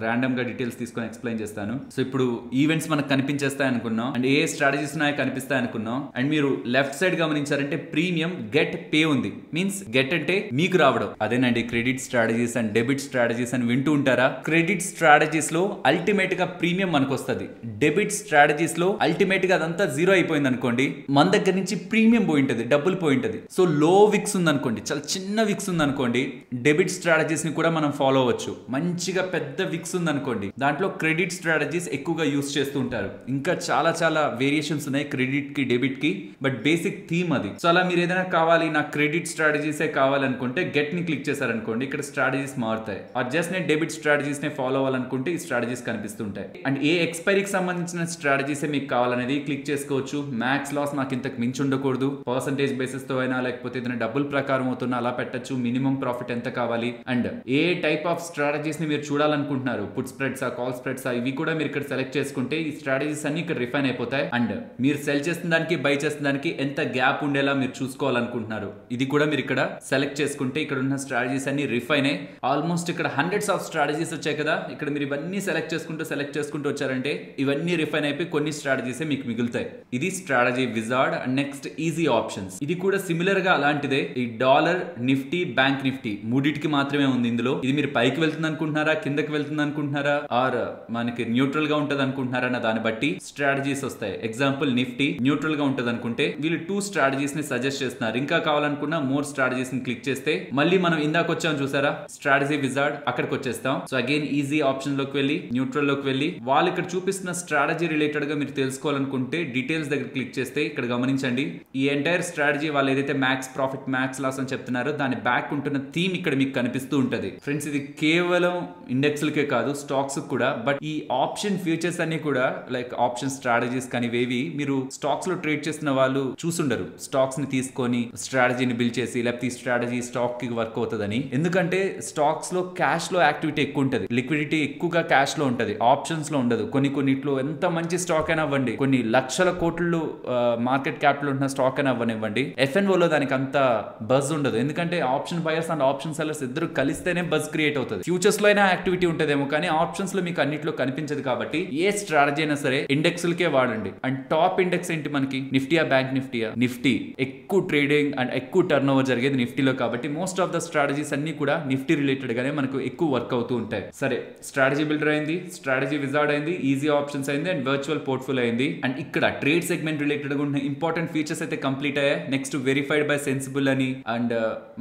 ర్యాండమ్ గా డీటెయిల్స్ తీసుకొని ఎక్స్ప్లెయిన్ చేస్తాను. సో ఇప్పుడు ఈవెంట్స్ మనకు కనిపించేస్తాయి అనుకున్నాం, అండ్ ఏ స్ట్రాటజీస్ ఉన్నాయో కనిపిస్తాయి అనుకున్నాం. అండ్ మీరు లెఫ్ట్ సైడ్ గమనించారంటే ప్రీమియం గెట్ పే ఉంది. మీన్స్ గెట్ అంటే మీకు రావడం, అదేనండి credit strategies and debit strategies అని వింటూ ఉంటారా. క్రెడిట్ స్ట్రాటజీస్ లో అల్టిమేట్ గా ప్రీమియం మనకు వస్తుంది. డెబిట్ స్ట్రాటజీస్ లో అల్టిమేట్ గా అదంతా జీరో అయిపోయింది అనుకోండి, మన దగ్గర నుంచి ప్రీమియం పోయి ఉంటది, డబ్బులు పోయి ఉంటది. సో లో విక్స్ ఉంది అనుకోండి, చాలా చిన్న విక్స్ ఉంది అనుకోండి, డెబిట్ స్ట్రాటజీస్ ని కూడా మనం ఫాలో అవ్వచ్చు. మంచిగా పెద్ద విక్స్ ఉంది అనుకోండి, దాంట్లో క్రెడిట్ స్ట్రాటజీస్ ఎక్కువగా యూస్ చేస్తూ ఉంటారు. ఇంకా చాలా చాలా వేరియేషన్స్ ఉన్నాయి క్రెడిట్ కి డెబిట్ కి, బట్ బేసిక్ థీమ్ అది. సో అలా మీరు ఏదైనా కావాలి, నాకు క్రెడిట్ స్ట్రాటజీసే కావాలనుకుంటే గెట్ ని క్లిక్ చేశారనుకోండి, ఇక్కడ స్ట్రాటజీస్ మారుతాయి. ఆర్ జస్ట్ నేను డెబిట్ స్ట్రాటజీస్ నే ఫాలో అవ్వాలనుకుంటే ఈ స్ట్రాటజీస్ కనిపిస్తుంటాయి. అండ్ ఏ ఎక్స్పైరీకి సంబంధించిన స్ట్రాటజీసే మీకు కావాలనేది క్లిక్ చేసుకోవచ్చు. మ్యాక్స్ లాస్ నాకు ఇంతకు మించి ఉండకూడదు, పర్సంటేజ్ బేసిస్ తో అయినా లేకపోతే ఏదైనా డబ్బుల ప్రకారం అవుతున్నా అలా పెట్టచ్చు. మినిమం ప్రాఫిట్ ఎంత కావాలి, and A type of strategies ని మీరు చూడాలనుకుంటున్నారు, పుట్ స్ప్రెడ్స్ కాల్ స్ప్రెడ్స్ ఇవి కూడా మీరు ఇక్కడ సెలెక్ట్ చేసుకుంటే ఈ స్ట్రాటజీస్ అన్ని ఇక్కడ రిఫైన్ అయిపోతాయి. అండ్ మీరు సెల్ చేస్తున్న దానికి బై చేస్తున్న దానికి ఎంత గ్యాప్ ఉండేలా మీరు చూసుకోవాలనుకుంటున్నారు. ఇది కూడా మీరు ఇక్కడ సెలెక్ట్ చేసుకుంటే ఇక్కడ ఉన్న స్ట్రాటజీస్ అన్ని రిఫైన్ అయ్యి ఆల్మోస్ట్ ఇక్కడ హండ్రెడ్స్ ఆఫ్ స్ట్రాటజీస్ వచ్చాయి కదా. ఇక్కడ మీరు ఇవన్నీ సెలెక్ట్ చేసుకుంటూ వచ్చారంటే ఇవన్నీ రిఫైన్ అయిపోయి కొన్ని స్ట్రాటజీసే మీకు మిగులుతాయి. ఇది strategy wizard. And next easy options. ఇది కూడా సిమిలర్ గా అలాంటిదే. ఈ డాలర్ నిఫ్టీ, బ్యాంక్ నిఫ్టీ మూడిటికి మాత్రమే ఉంది ఇందులో. ఇది మీరు పైకి వెళ్తుంది అనుకుంటున్నారా, కిందకి వెళ్తుంది అనుకుంటున్నారా, ఆర్ మనకి న్యూట్రల్ గా ఉంటది అనుకుంటున్నారా అన్న దాన్ని బట్టి స్ట్రాటజీస్ వస్తాయి. ఎగ్జాంపుల్ నిఫ్టీ న్యూట్రల్ గా ఉంటది అనుకుంటే వీళ్ళు 2 స్ట్రాటజీస్ ని సజెస్ట్ చేస్తున్నారు. ఇంకా కావాలనుకున్నా మోర్ స్ట్రాటజీస్ ని క్లిక్ చేస్తే మళ్ళీ మనం ఇందాక వచ్చాం చూసారా స్ట్రాటజీ విజార్డ్, అక్కడికి వచ్చేస్తాం. సో అగైన్ ఈజీ ఆప్షన్ లోకి వెళ్ళి న్యూట్రల్ లోకి వెళ్ళి వాళ్ళు ఇక్కడ చూపిస్తున్న స్ట్రాటజీ రిలేటెడ్ గా మీరు తెలుసుకోవాలనుకుంటే డీటెయిల్స్ దగ్గర క్లిక్ చేస్తే ఇక్కడ గమనించండి ఈ ఎంటైర్ స్ట్రాటజీ వాళ్ళు ఏదైతే మ్యాక్స్ ప్రాఫిట్ మ్యాక్స్ లాస్ అని చెప్తున్నారో దాని బ్యాక్ ఉంటున్న థీమ్ ఇక్కడ మీకు కనిపిస్తూ ఉంటది. ఫ్రెండ్స్ ఇది కేవలం ఇండెక్స్లకే కాదు స్టాక్స్ కూడా. బట్ ఈ ఆప్షన్ ఫ్యూచర్స్ అన్ని కూడా లైక్ ఆప్షన్ స్ట్రాటజీస్ కానీ ఇవేవి మీరు స్టాక్స్ లో ట్రేడ్ చేస్తున్న వాళ్ళు చూసుండరు. స్టాక్స్ ని తీసుకొని స్ట్రాటజీని బిల్డ్ చేసి లేకపోతే ఈ స్ట్రాటజీ స్టాక్ కి వర్క్ అవుతుందని. ఎందుకంటే స్టాక్స్ లో క్యాష్ లో యాక్టివిటీ ఎక్కువ ఉంటది, లిక్విడిటీ ఎక్కువగా క్యాష్ లో ఉంటది, ఆప్షన్స్ లో ఉండదు. కొన్నిట్లో ఎంత మంచి స్టాక్ అయినా అవ్వండి, కొన్ని లక్షల కోట్లు మార్కెట్ క్యాపిటల్ ఉన్న స్టాక్ అయినా అవ్వనివ్వండి, FNO లో దానికి అంత బజ్ ఉండదు. ఎందుకంటే option buyers and option sellers ఇద్దరు కలిస్తేనే బజ్ క్రియేట్ అవుతుంది. ఫ్యూచర్స్ లో అయినా యాక్టివిటీ ఉంటదేమో కానీ ఆప్షన్స్ లో మీకు అన్నిట్లో కనిపించదు. కాబట్టి ఏ స్ట్రాటజీ అయినా సరే ఇండెక్స్ లకే వాడండి. అండ్ టాప్ ఇండెక్స్ ఏంటి మనకి నిఫ్టీయా, బ్యాంక్ నిఫ్టీయా? నిఫ్టీ. ఎక్కువ ట్రేడింగ్ అండ్ ఎక్కువ టర్న్ ఓవర్ జరిగేది నిఫ్టీలో. కాబట్టి మోస్ట్ ఆఫ్ ద స్ట్రాటజీస్ అన్ని కూడా నిఫ్టీ రిలేటెడ్ గానే మనకు ఎక్కువ వర్క్ అవుతూ ఉంటాయి. సరే స్ట్రాటజీ బిల్డర్ అయింది, స్ట్రాటజీ విజార్డ్ అయింది, ఈజీ ఆప్షన్స్ అయింది అండ్ వర్చువల్ పోర్ట్ఫోలియో అయింది. అండ్ ఇక్కడ ట్రేడ్ సెగ్మెంట్ రిలేటెడ్ గా ఉన్న ఇంపార్టెంట్ ఫీచర్స్ అయితే కంప్లీట్ అయ్యాయి. నెక్స్ట్ వెరిఫైడ్ బై సెన్సిబుల్ అని అండ్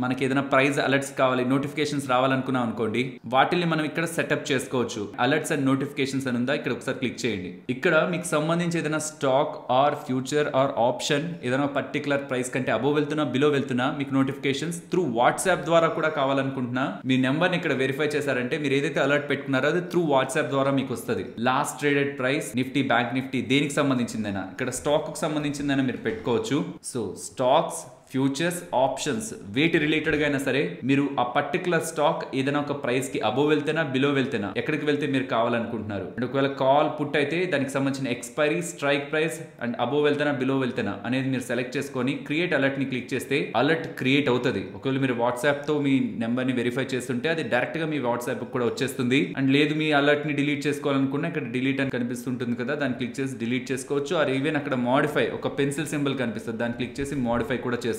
మనకి ఏదైనా ప్రైజ్ అలర్ట్స్ కావాలి, నోటిఫికేషన్స్ రావాలనుకున్నాం అనుకోండి, వాటిని మనం ఇక్కడ సెటప్ చేసుకోవచ్చు. అలర్ట్స్ అండ్ నోటిఫికేషన్స్ అని ఉందా, ఇక్కడ ఒకసారి క్లిక్ చేయండి. ఇక్కడ మీకు సంబంధించి ఏదైనా stock or future or option ఏదైనా పర్టికులర్ ప్రైస్ కంటే అబోవ్ వెళ్తున్నా బిలో వెళ్తున్నా మీకు నోటిఫికేషన్స్ త్రూ వాట్సాప్ ద్వారా కూడా కావాలనుకుంటున్నా మీ నెంబర్ని ఇక్కడ వెరిఫై చేశారంటే మీరు ఏదైతే అలర్ట్ పెట్టుకున్నారో అది త్రూ వాట్సాప్ ద్వారా మీకు వస్తుంది. Last traded price Nifty, bank Nifty దేనికి సంబంధించిందైనా, ఇక్కడ స్టాక్ కు సంబంధించిందైనా మీరు పెట్టుకోవచ్చు. సో స్టాక్స్, ఫ్యూచర్స్, ఆప్షన్స్ వేటి రిలేటెడ్ గా అయినా సరే మీరు ఆ పర్టికులర్ స్టాక్ ఏదైనా ఒక ప్రైస్ కి అబోవ్ వెళ్తేనా బిలో వెళ్తేనా ఎక్కడికి వెళ్తే మీరు కావాలనుకుంటున్నారు. అండ్ ఒకవేళ కాల్ పుట్ అయితే దానికి సంబంధించిన expiry, strike price and above వెళ్తేనా బిలో వెళ్తేనా అనేది మీరు సెలెక్ట్ చేసుకొని క్రియేట్ అలర్ట్ ని క్లిక్ చేస్తే అలర్ట్ క్రియేట్ అవుతుంది. ఒకవేళ మీరు వాట్సాప్ తో మీ నెంబర్ ని వెరిఫై చేస్తుంటే అది డైరెక్ట్ గా మీ వాట్సాప్ కూడా వచ్చేస్తుంది. అండ్ లేదు మీ అలర్ట్ ని డిలీట్ చేసుకోవాలనుకున్నా ఇక్కడ డిలీట్ అని కనిపిస్తుంటుంది కదా, దాన్ని క్లిక్ చేసి డిలీట్ చేసుకోవచ్చు. ఆర్ ఈవెన్ అక్కడ మోడిఫై ఒక పెన్సిల్ సింబల్ కనిపిస్తుంది, దాన్ని క్లిక్ చేసి మోడిఫై కూడా చేసుకోవచ్చు.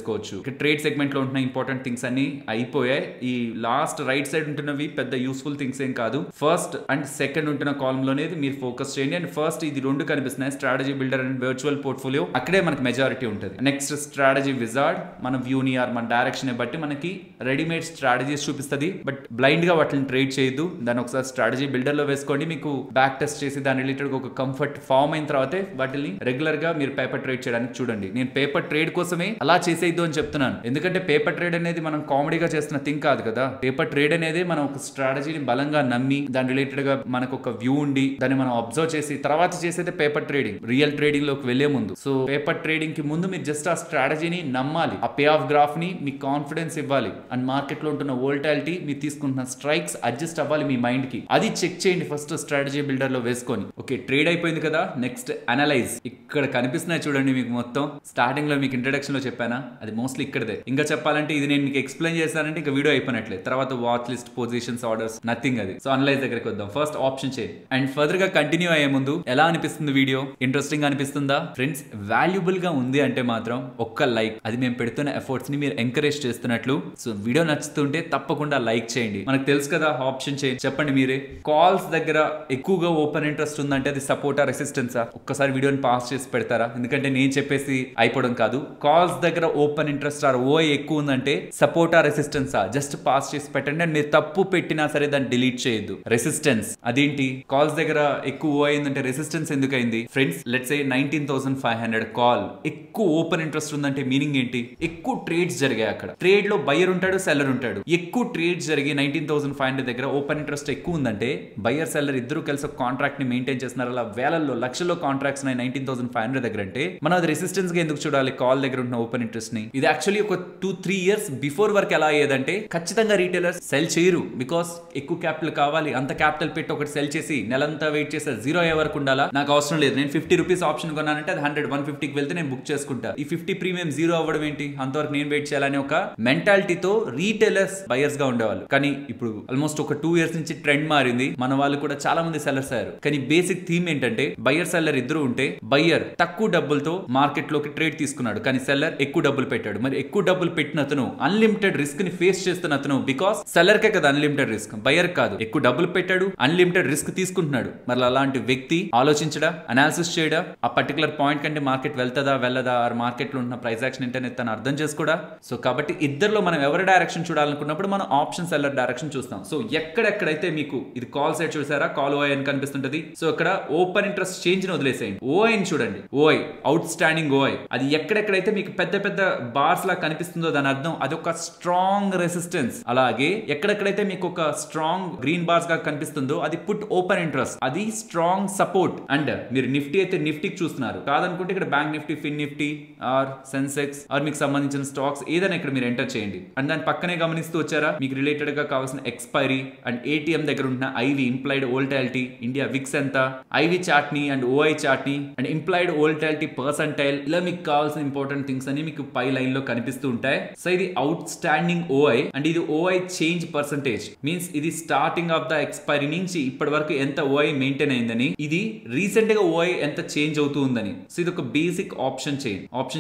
ట్రేడ్ సెగ్మెంట్ లో ఉంటున్న ఇంపార్టెంట్ థింగ్స్ అన్ని అయిపోయాయి. ఈ లాస్ట్ రైట్ సైడ్ ఉంటున్నవి పెద్ద యూస్ఫుల్ థింగ్స్ ఏం కాదు. ఫస్ట్ అండ్ సెకండ్ ఉంటున్న కాలమ్ లోనే మీరు ఫోకస్ చేయండి. అండ్ ఫస్ట్ ఇది 2 కనిపిస్తున్నాయి, strategy builder and virtual portfolio, అక్కడే మనకి మెజారిటీ ఉంటుంది. నెక్స్ట్ స్ట్రాటజీ విజార్డ్ మన వ్యూని ఆర్ మన డైరెక్షన్ బట్టి మనకి రెడీమేడ్ స్ట్రాటజీస్ చూపిస్తుంది. బట్ బ్లైండ్ గా వాటిని ట్రేడ్ చేయొద్దు. దాన్ని ఒకసారి స్ట్రాటజీ బిల్డర్ లో వేసుకోండి. మీకు బ్యాక్ టెస్ట్ చేసి దాని రిలేటెడ్ ఒక కంఫర్ట్ ఫామ్ అయిన తర్వాతే వాటిని రెగ్యులర్ గా మీరు పేపర్ ట్రేడ్ చేయడానికి చూడండి. నేను పేపర్ ట్రేడ్ కోసమే అలా చేసేద్దు అని చెప్తున్నాను. ఎందుకంటే పేపర్ ట్రేడ్ అనేది మనం కామెడీగా చేస్తున్న థింగ్ కాదు కదా. పేపర్ ట్రేడ్ అనేది మనం ఒక స్ట్రాటజీని బలంగా నమ్మి దాని రిలేటెడ్ గా మనకు ఒక వ్యూ ఉండి దాన్ని మనం అబ్జర్వ్ చేసి తర్వాత చేసేది పేపర్ ట్రేడింగ్, రియల్ ట్రేడింగ్ లోకి వెళ్లే ముందు. సో పేపర్ ట్రేడింగ్ కి ముందు మీరు జస్ట్ ఆ స్ట్రాటజీని నమ్మాలి, ఆ పే ఆఫ్ గ్రాఫ్ ని మీ కాన్ఫిడెన్స్ ఇవ్వాలి. అండ్ మార్కెట్ లో ఉంటున్న వోల్టాలిటీ, మీరు తీసుకుంటున్న స్ట్రైక్స్ అడ్జస్ట్ అవ్వాలి మీ మైండ్ కి. అది చెక్ చేయండి ఫస్ట్ స్ట్రాటజీ బిల్డర్ లో వేసుకొని. ఓకే ట్రేడ్ అయిపోయింది కదా, నెక్స్ట్ అనలైజ్. ఇక్కడ కనిపిస్తున్నాయి చూడండి మీకు మొత్తం. స్టార్టింగ్ లో మీకు ఇంట్రడక్షన్ లో చెప్పానా, అది మోస్ట్లీ ఇక్కడదే. ఇంకా చెప్పాలంటే ఇది నేను మీకు ఎక్స్ప్లెయిన్ చేశానంటే ఇంకా వీడియో అయిపోయినట్లే. తర్వాత watch list, positions, orders, nothing అది. సో అనలైజ్ దగ్గరికి వద్దాం. ఫస్ట్ ఆప్షన్ చేయండి. అండ్ ఫర్దర్ గా కంటిన్యూ అయ్యే ముందు ఎలా అనిపిస్తుంది వీడియో? ఇంట్రెస్టింగ్ అనిపిస్తుందా ఫ్రెండ్స్? వాల్యుబుల్ గా ఉంది అంటే మాత్రం ఒక్క లైక్, అది మేము పెడుతున్న ఎఫర్ట్స్ ని మీరు ఎంకరేజ్ చేస్తున్నట్లు. సో వీడియో నచ్చుతుంటే తప్పకుండా లైక్ చేయండి. మనకు తెలుసు కదా ఆప్షన్ చేయండి, చెప్పండి మీరే. కాల్స్ దగ్గర ఎక్కువగా ఓపెన్ ఇంట్రెస్ట్ ఉందంటే అది సపోర్టా, రెసిస్టెన్సా? ఒక్కసారి వీడియోని పాస్ చేసి పెడతారా? ఎందుకంటే నేను చెప్పేసి అయిపోవడం కాదు. కాల్స్ దగ్గర ఓపెన్ ఇంట్రెస్ట్ ఆర్ ఓఐ ఎక్కువ ఉందంటే సపోర్టా, రెసిస్టెన్సా? జస్ట్ పాస్ చేసి పెట్టండి. అండ్ మీరు తప్పు పెట్టినా సరే దాన్ని డిలీట్ చేయొద్దు. రెసిస్టెన్స్ అదేంటి? కాల్స్ దగ్గర ఎక్కువ ఓఐ అయిందంటే రెసిస్టెన్స్ ఎందుకు అయింది ఫ్రెండ్స్? లెట్స్ సే 19,500 కాల్ ఎక్కువ ఓపెన్ ఇంట్రెస్ట్ ఉందంటే మీనింగ్ ఏంటి? ఎక్కువ ట్రేడ్స్ జరిగాయి అక్కడ. ట్రేడ్ లో బయర్ ఉంటాడు, సెల్లర్ ఉంటాడు. ఎక్కువ ట్రేడ్స్ జరిగి 19,500 దగ్గర ఓపెన్ ఇంట్రెస్ట్ ఎక్కువ ఉందంటే బయర్ సెల్లర్ ఇద్దరు కలిసి ఒక కాంట్రాక్ట్ ని మెయింటైన్ చేస్తున్నారు. అలా వేలల్లో లక్షల్లో కాంట్రాక్ట్స్ 19,500 దగ్గర అంటే మనం అది రెసిస్టెన్స్ గా ఎందుకు చూడాలి? కాల్ దగ్గర ఉన్న ఓపెన్ ఇంట్రెస్ట్ ని. ఇది యాక్చువల్లీ ఒక 2-3 ఇయర్స్ బిఫోర్ వరకు ఎలా అయ్యేదంటే ఖచ్చితంగా రీటైలర్స్ సెల్ చేయరు, బికాస్ ఎక్కువ క్యాపిటల్ కావాలి. అంత క్యాపిటల్ పెట్టి ఒకటి సెల్ చేసి నెలంతా వెయిట్ చేస్తే జీరో అయ్యే వరకు ఉండాలా, నాకు అవసరం లేదు. నేను 50 రూపీస్ ఆప్షన్ కొన్నానంటే అది 100-150కి వెళ్తే నేను బుక్ చేసుకుంటా. ఈ 50 ప్రీమియం జీరో అవ్వడం ఏంటి, అంతవరకు నేను వెయిట్ చేయాలని ఒక మెంటాలిటీతో రీటైలర్స్ బయర్స్ గా ఉండేవాళ్ళు. కానీ ఇప్పుడు ఆల్మోస్ట్ ఒక 2 ఇయర్స్ నుంచి ట్రెండ్ మారింది. మన వాళ్ళు కూడా చాలా మంది సెల్లర్స్ అయ్యారు. కానీ బేసిక్ థీమ్ ఏంటంటే బయ్యర్ సెల్లర్ ఇద్దరు ఉంటే బయ్యర్ తక్కువ డబ్బులతో మార్కెట్ లోకి ట్రేడ్ తీసుకున్నాడు, కానీ సెల్లర్ ఎక్కువ డబ్బులు పెట్టాడు. మరి ఎక్కువ డబ్బులు పెట్టిన అతను అన్లిమిటెడ్ రిస్క్ ని ఫేస్ చేస్తున్న అతను, బికాస్ సెల్లర్ కే కదా అన్లిమిటెడ్ రిస్క్, బయ్యర్ కాదు. ఎక్కువ డబ్బులు పెట్టాడు, అన్లిమిటెడ్ రిస్క్ తీసుకుంటున్నాడు. మరి అలాంటి వ్యక్తి ఆలోచించడా, అనాలిసిస్ చేయడా, ఆ పర్టికులర్ పాయింట్ కంటే మార్కెట్ వెళ్తదా వెళ్ళదా, ఆ మార్కెట్ లో ఉన్న ప్రైస్ యాక్షన్ ఏంటనే తను అర్థం చేసుకోడా. సో కాబట్టి ఇద్దరులో మనం ఎవరి డైరెక్షన్ చూడాలనుకున్నప్పుడు మనం ఆప్షన్ సెల్లర్ డైరెక్షన్ చూస్తాం. సో ఎక్కడెక్కడైతే మీకు ఇది కాల్ సైడ్ చూసారా, కాల్ ఓఐ అని కనిపిస్తుంటది. సో ఇక్కడ ఓపెన్ ఇంట్రెస్ట్ చేంజ్ ని వదిలేసేయండి, ఓఐ ని చూడండి. ఓఐ అవుట్ స్టాండింగ్ ఓఐ, అది ఎక్కడెక్కడైతే మీకు పెద్ద పెద్ద బార్స్ లా కనిపిస్తుందో దాని అర్థం అది ఒక స్ట్రాంగ్ రెసిస్టెన్స్. అలాగే ఎక్కడెక్కడైతే మీకు ఒక స్ట్రాంగ్ గ్రీన్ బార్స్ గా కనిపిస్తుందో అది పుట్ ఓపెన్ ఇంట్రెస్ట్, అది స్ట్రాంగ్ సపోర్ట్. అండ్ మీరు నిఫ్టీ అయితే నిఫ్టీకి చూస్తున్నారు, కాదనుకుంటే ఇక్కడ bank Nifty, fin Nifty or Sensex or మీకు సంబంధించిన స్టాక్స్ ఏదైనా ఇక్కడ మీరు ఎంటర్ చేయండి. అండ్ దాని పక్కనే గమనిస్తూ వచ్చారా, మీకు రిలేటెడ్ గా కావాల్సిన ఎక్స్పైరీ అండ్ ఏటీఎం దగ్గర ఉన్న IV implied volatility, India VIX ఎంత, ఐవి చార్ట్ ని అండ్ ఓఐ చార్ట్ ని అండ్ ఇంప్లైడ్ వోల్టాలిటీ పర్సంటైల్, ఇలా మీకు కావాల్సిన ఇంపార్టెంట్ థింగ్స్ అని మీకు పై లైన్ లో కనిపిస్తూ ఉంటాయి. సో ఇది అవుట్ స్టాండింగ్ ఓఐ అండ్ ఇది ఓఐ చేంజ్ పర్సంటేజ్, మీన్స్ ఇది స్టార్టింగ్ ఆఫ్ ద ఎక్స్పైరీ నుంచి ఇప్పటి వరకు ఎంత ఓఐ మెయింటైన్ అయిందని, ఇది రీసెంట్ గా ఓఐ ఎంత చేంజ్ అవుతూ ఉందని. సో ఇది ఒక బేసిక్ ఆప్షన్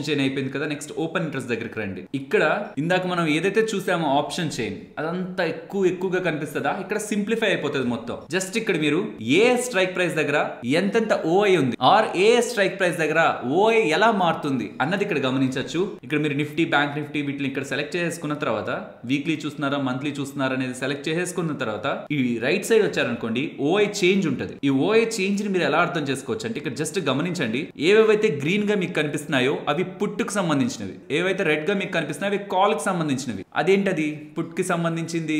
చైన్ అయిపోయింది కదా. నెక్స్ట్ ఓపెన్ ఇంట్రెస్ట్ దగ్గరికి రండి. ఇక్కడ ఇందాక మనం ఏదైతే చూసామో ఆప్షన్ చైన్ అదంతా ఎక్కువగా కనిపిస్తుందా, ఇక్కడ సింప్లిఫై అయిపోతుంది మొత్తం. జస్ట్ ఇక్కడ మీరు ఏ స్ట్రైక్ ప్రైస్ దగ్గర ఎంతెంత ఓఐ ఉంది ఆర్ ఏ స్ట్రైక్ ప్రైస్ దగ్గర ఓఐ ఎలా మారుతుంది అన్నది ఇక్కడ గమనించవచ్చు. ఇక్కడ మీరు నిఫ్టీ, బ్యాంక్ నిఫ్టీ వీటిని ఇక్కడ సెలెక్ట్ చేసుకున్న తర్వాత వీక్లీ చూస్తున్నారా మంత్లీ చూస్తున్నారా అనేది సెలెక్ట్ చేసేసుకున్న తర్వాత ఈ రైట్ సైడ్ వచ్చారనుకోండి ఓఐ చేంజ్ ఉంటుంది. ఈ ఓఐ చేంజ్ ని మీరు ఎలా అర్థం చేసుకోవచ్చు అంటే ఇక్కడ జస్ట్ గమనించండి, ఏవైతే గ్రీన్ గా మీకు కనిపిస్తున్నాయో అవి పుట్ కు సంబంధించినవి, ఏవైతే రెడ్ గా మీకు కనిపిస్తున్నాయో అవి కాల్ కి సంబంధించినవి. అదేంటది, పుట్ కి సంబంధించింది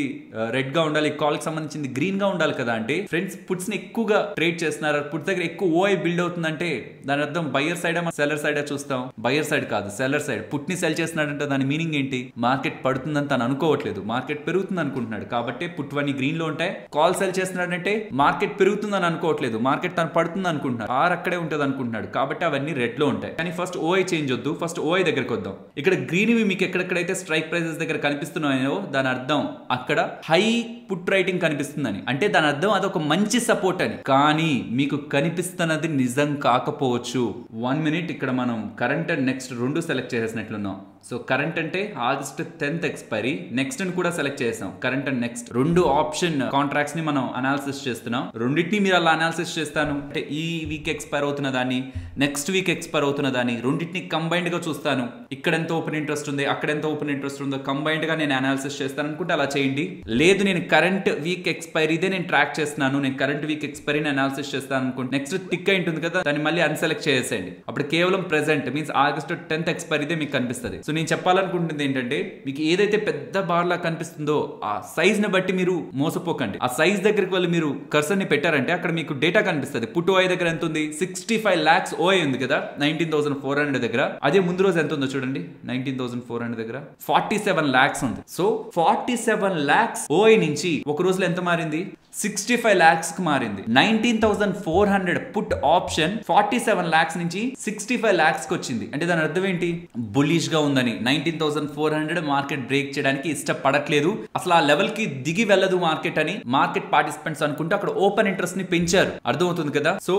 రెడ్ గా ఉండాలి, కాల్ కి సంబంధించింది గ్రీన్ గా ఉండాలి కదా. అంటే ఫ్రెండ్స్ పుట్స్ ని ఎక్కువగా ట్రేడ్ చేస్తున్నారు, పుట్స్ దగ్గర ఎక్కువ ఓఐ బిల్డ్ అవుతుందంటే దాని అర్థం బయ్యర్ సైడ్ సెల్లర్ సైడ్ చూస్తాం, బయ్యర్ సైడ్ కాదు సెల్లర్ సైడ్. పుట్ ని సెల్ చేస్తున్నాడంటే దాని మీనింగ్ ఏంటి, మార్కెట్ పడుతుందని తను అనుకోవట్లేదు, మార్కెట్ పెరుగుతుంది అనుకుంటున్నాడు. కాబట్టి పుట్ వన్నీ గ్రీన్ లో ఉంటాయి. కాల్ సెల్ చేస్తున్నాడంటే మార్కెట్ పెరుగుతుందని అనుకోవట్లేదు, మార్కెట్ తను పడుతుంది అనుకుంటున్నాడు, ఆర్ అక్కడే ఉంటుంది అనుకుంటున్నాడు. కాబట్టి అవన్నీ రెడ్ లో ఉంటాయి. కానీ ఫస్ట్ ఓఐ చేంజ్ వద్దు, ఫస్ట్ ఓఐ దగ్గరికి వద్దాం. ఇక్కడ గ్రీన్ మీకు ఎక్కడెక్కడైతే స్ట్రైక్ ప్రైసెస్ దగ్గర కనిపిస్తున్నాయో దాని అర్థం అక్కడ హై పుట్ రైటింగ్ కనిపిస్తుందని, అంటే దాని అర్థం అదొక మంచి సపోర్ట్ అని. కానీ మీకు కనిపిస్తున్నది నిజం కాకపోవచ్చు. 1 మినిట్ ఇక్కడ మనం కరెంట్ అండ్ నెక్స్ట్ రెండు సెలెక్ట్ చేసేసినట్లున్నాం. సో కరెంట్ అంటే ఆగస్ట్ 10th ఎక్స్పైరీ, నెక్స్ట్ ని కూడా సెలెక్ట్ చేసాం. కరెంట్ అండ్ నెక్స్ట్ రెండు ఆప్షన్ కాంట్రాక్ట్స్ ని మనం అనాలిసిస్ చేస్తున్నాం. రెండింటిని మీరు అలా అనాలిసిస్ చేస్తాను అంటే ఈ వీక్ ఎక్స్పైర్ అవుతున్న దాన్ని, నెక్స్ట్ వీక్ ఎక్స్పైర్ అవుతున్న దాన్ని రెండింటిని కంబైన్డ్ గా చూస్తాను. ఇక్కడ ఎంత ఓపెన్ ఇంట్రెస్ట్ ఉంది, అక్కడ ఎంత ఓపెన్ ఇంట్రెస్ట్ ఉందో కంబైన్డ్ గా నేను అనాలిసిస్ చేస్తాను అనుకుంటే అలా చేయండి. లేదు నేను కరెంట్ వీక్ ఎక్స్పైరీ ఇదే నేను ట్రాక్ చేస్తున్నాను, నేను కరెంట్ వీక్ ఎక్స్పైరీని అనాలిసిస్ చేస్తాను అనుకుంటే నెక్స్ట్ టిక్ అయి ఉంటుంది కదా, దాన్ని మళ్ళీ అన్సెలెక్ట్ చేసేయండి. అప్పుడు కేవలం present means August 10th expiry ఇదే మీకు కనిపిస్తుంది. సో నేను చెప్పాలనుకుంటుంది ఏంటంటే మీకు ఏదైతే పెద్ద బార్ లా కనిపిస్తుందో ఆ సైజ్ ని బట్టి మీరు మోసపోకండి. ఆ సైజ్ దగ్గరికి వెళ్ళి మీరు కర్సర్ ని పెట్టారంటే అక్కడ మీకు డేటా కనిపిస్తుంది. పుట్ ఓఐ దగ్గర ఎంత ఉంది, 65 lakhs ఓఐ ఉంది కదా 19,400 దగ్గర. అదే ముందు రోజు ఎంత ఉందో చూడండి, 19,400 దగ్గర 47 lakhs ఉంది. సో 47 lakhs ఓఐ నుంచి ఒక రోజులో ఎంత మారింది, 65 lakhs కి మారింది. 19,400 పుట్ ఆప్షన్ 47 lakhs నుంచి 65 lakhs కి వచ్చింది. అంటే దాని అర్థం ఏంటి, బుల్లిష్ గా ఉందని. 19,400 మార్కెట్ బ్రేక్ చేయడానికి ఇష్టపడట్లేదు, అసలు ఆ లెవెల్ కి దిగి వెళ్ళదు మార్కెట్ అని మార్కెట్ పార్టిసిపెంట్స్ అనుకుంటే అక్కడ ఓపెన్ ఇంట్రెస్ట్ ని పెంచారు. అర్థమవుతుంది కదా. సో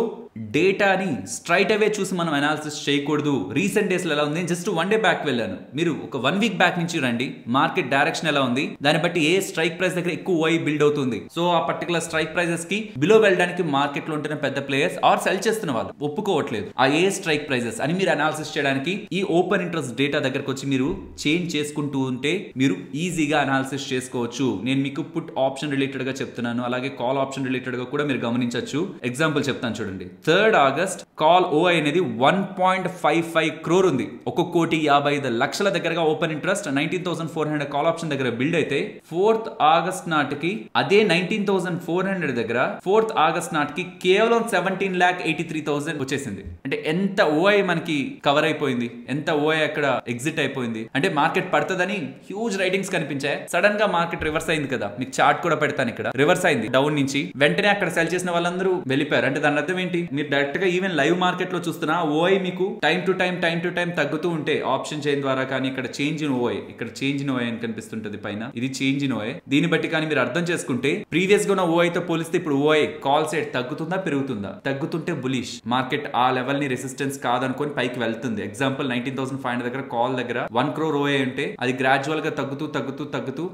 డేటాని స్ట్రైట్ అవే చూసి మనం అనాలిసిస్ చేయకూడదు. రీసెంట్ డేస్ లో ఎలా ఉంది, జస్ట్ 1 day బ్యాక్ వెళ్ళాను, మీరు ఒక 1 week బ్యాక్ నుంచి రండి, మార్కెట్ డైరెక్షన్ ఎలా ఉంది, దాన్ని బట్టి ఏ స్ట్రైక్ ప్రైస్ దగ్గర ఎక్కువ ఓఐ బిల్డ్ అవుతుంది. సో ఆ పర్టికులర్ స్ట్రైక్ ప్రైసెస్ కి బిలో వెళ్ళడానికి మార్కెట్ లో ఉంటున్న పెద్ద ప్లేయర్స్ ఆర్ సెల్ చేస్తున్న వాళ్ళు ఒప్పుకోవట్లేదు. ఆ ఏ స్ట్రైక్ ప్రైసెస్ అని మీరు అనాలిసిస్ చేయడానికి ఈ ఓపెన్ ఇంట్రెస్ట్ డేటా దగ్గరకు వచ్చి మీరు చేంజ్ చేసుకుంటూ ఉంటే మీరు ఈజీగా అనాలిసిస్ చేసుకోవచ్చు. నేను మీకు పుట్ ఆప్షన్ రిలేటెడ్ గా చెప్తున్నాను, అలాగే కాల్ ఆప్షన్ రిలేటెడ్ గా కూడా మీరు గమనించవచ్చు. ఎగ్జాంపుల్ చెప్తాను చూడండి. 3rd August కాల్ ఓఐ అనేది 1.55 crore ఉంది. 1,55,00,000 దగ్గరగా ఓపెన్ ఇంట్రెస్ట్ 19,400 కాల్ ఆప్షన్ దగ్గర బిల్డ్ అయితే 4th August నాటికి అదే 19,400 19,400 దగ్గర 4th ఆగస్ట్ నాటికి కేవలం 17,83,000 వచ్చేసింది. అంటే ఎంత ఓఐ మనకి కవర్ అయిపోయింది, ఎంత ఓఐ అక్కడ ఎగ్జిట్ అయిపోయింది. అంటే మార్కెట్ పడుతుందని హ్యూజ్ రైటింగ్స్ కనిపించాయి. సడన్ గా మార్కెట్ రివర్స్ అయింది కదా, మీకు చార్ట్ కూడా పెడతాను. ఇక్కడ రివర్స్ అయింది డౌన్ నుంచి, వెంటనే అక్కడ సెల్ చేసిన వాళ్ళందరూ వెళ్ళిపోయారు. అంటే దాని అర్థం ఏంటి, మీరు డైరెక్ట్ గా ఈవెన్ లైవ్ మార్కెట్ లో చూస్తున్నా ఓఐ మీకు టైం టు టైం తగ్గుతూ ఉంటే ఆప్షన్ చైన్ ద్వారా కానీ ఇక్కడ చేంజ్ ఇన్ ఓఐ, ఇక్కడ చేంజ్ ఇన్ ఓఐ అని కనిపిస్తుంటది పైన, ఇది చేంజ్ ఇన్ ఓఐ. దీన్ని బట్టి కానీ మీరు అర్థం చేసుకుంటే ప్రీవియస్ గా ఉన్న ఓఐ తో పోలిస్తే ఇప్పుడు ఓఐ కాల్ సైడ్ తగ్గుతుందా పెరుగుతుందా? తగ్గుతుంటే బులిష్, మార్కెట్ ఆ లెవెల్ ని రెసిస్టెన్స్ కాదనుకొని పైకి వెళ్తుంది. ఎగ్జాంపుల్ 19,500 దగ్గర కాల్ దగ్గర 1 crore ఓఐ ఉంటే అది గ్రాడ్యువల్ గా తగ్గుతూ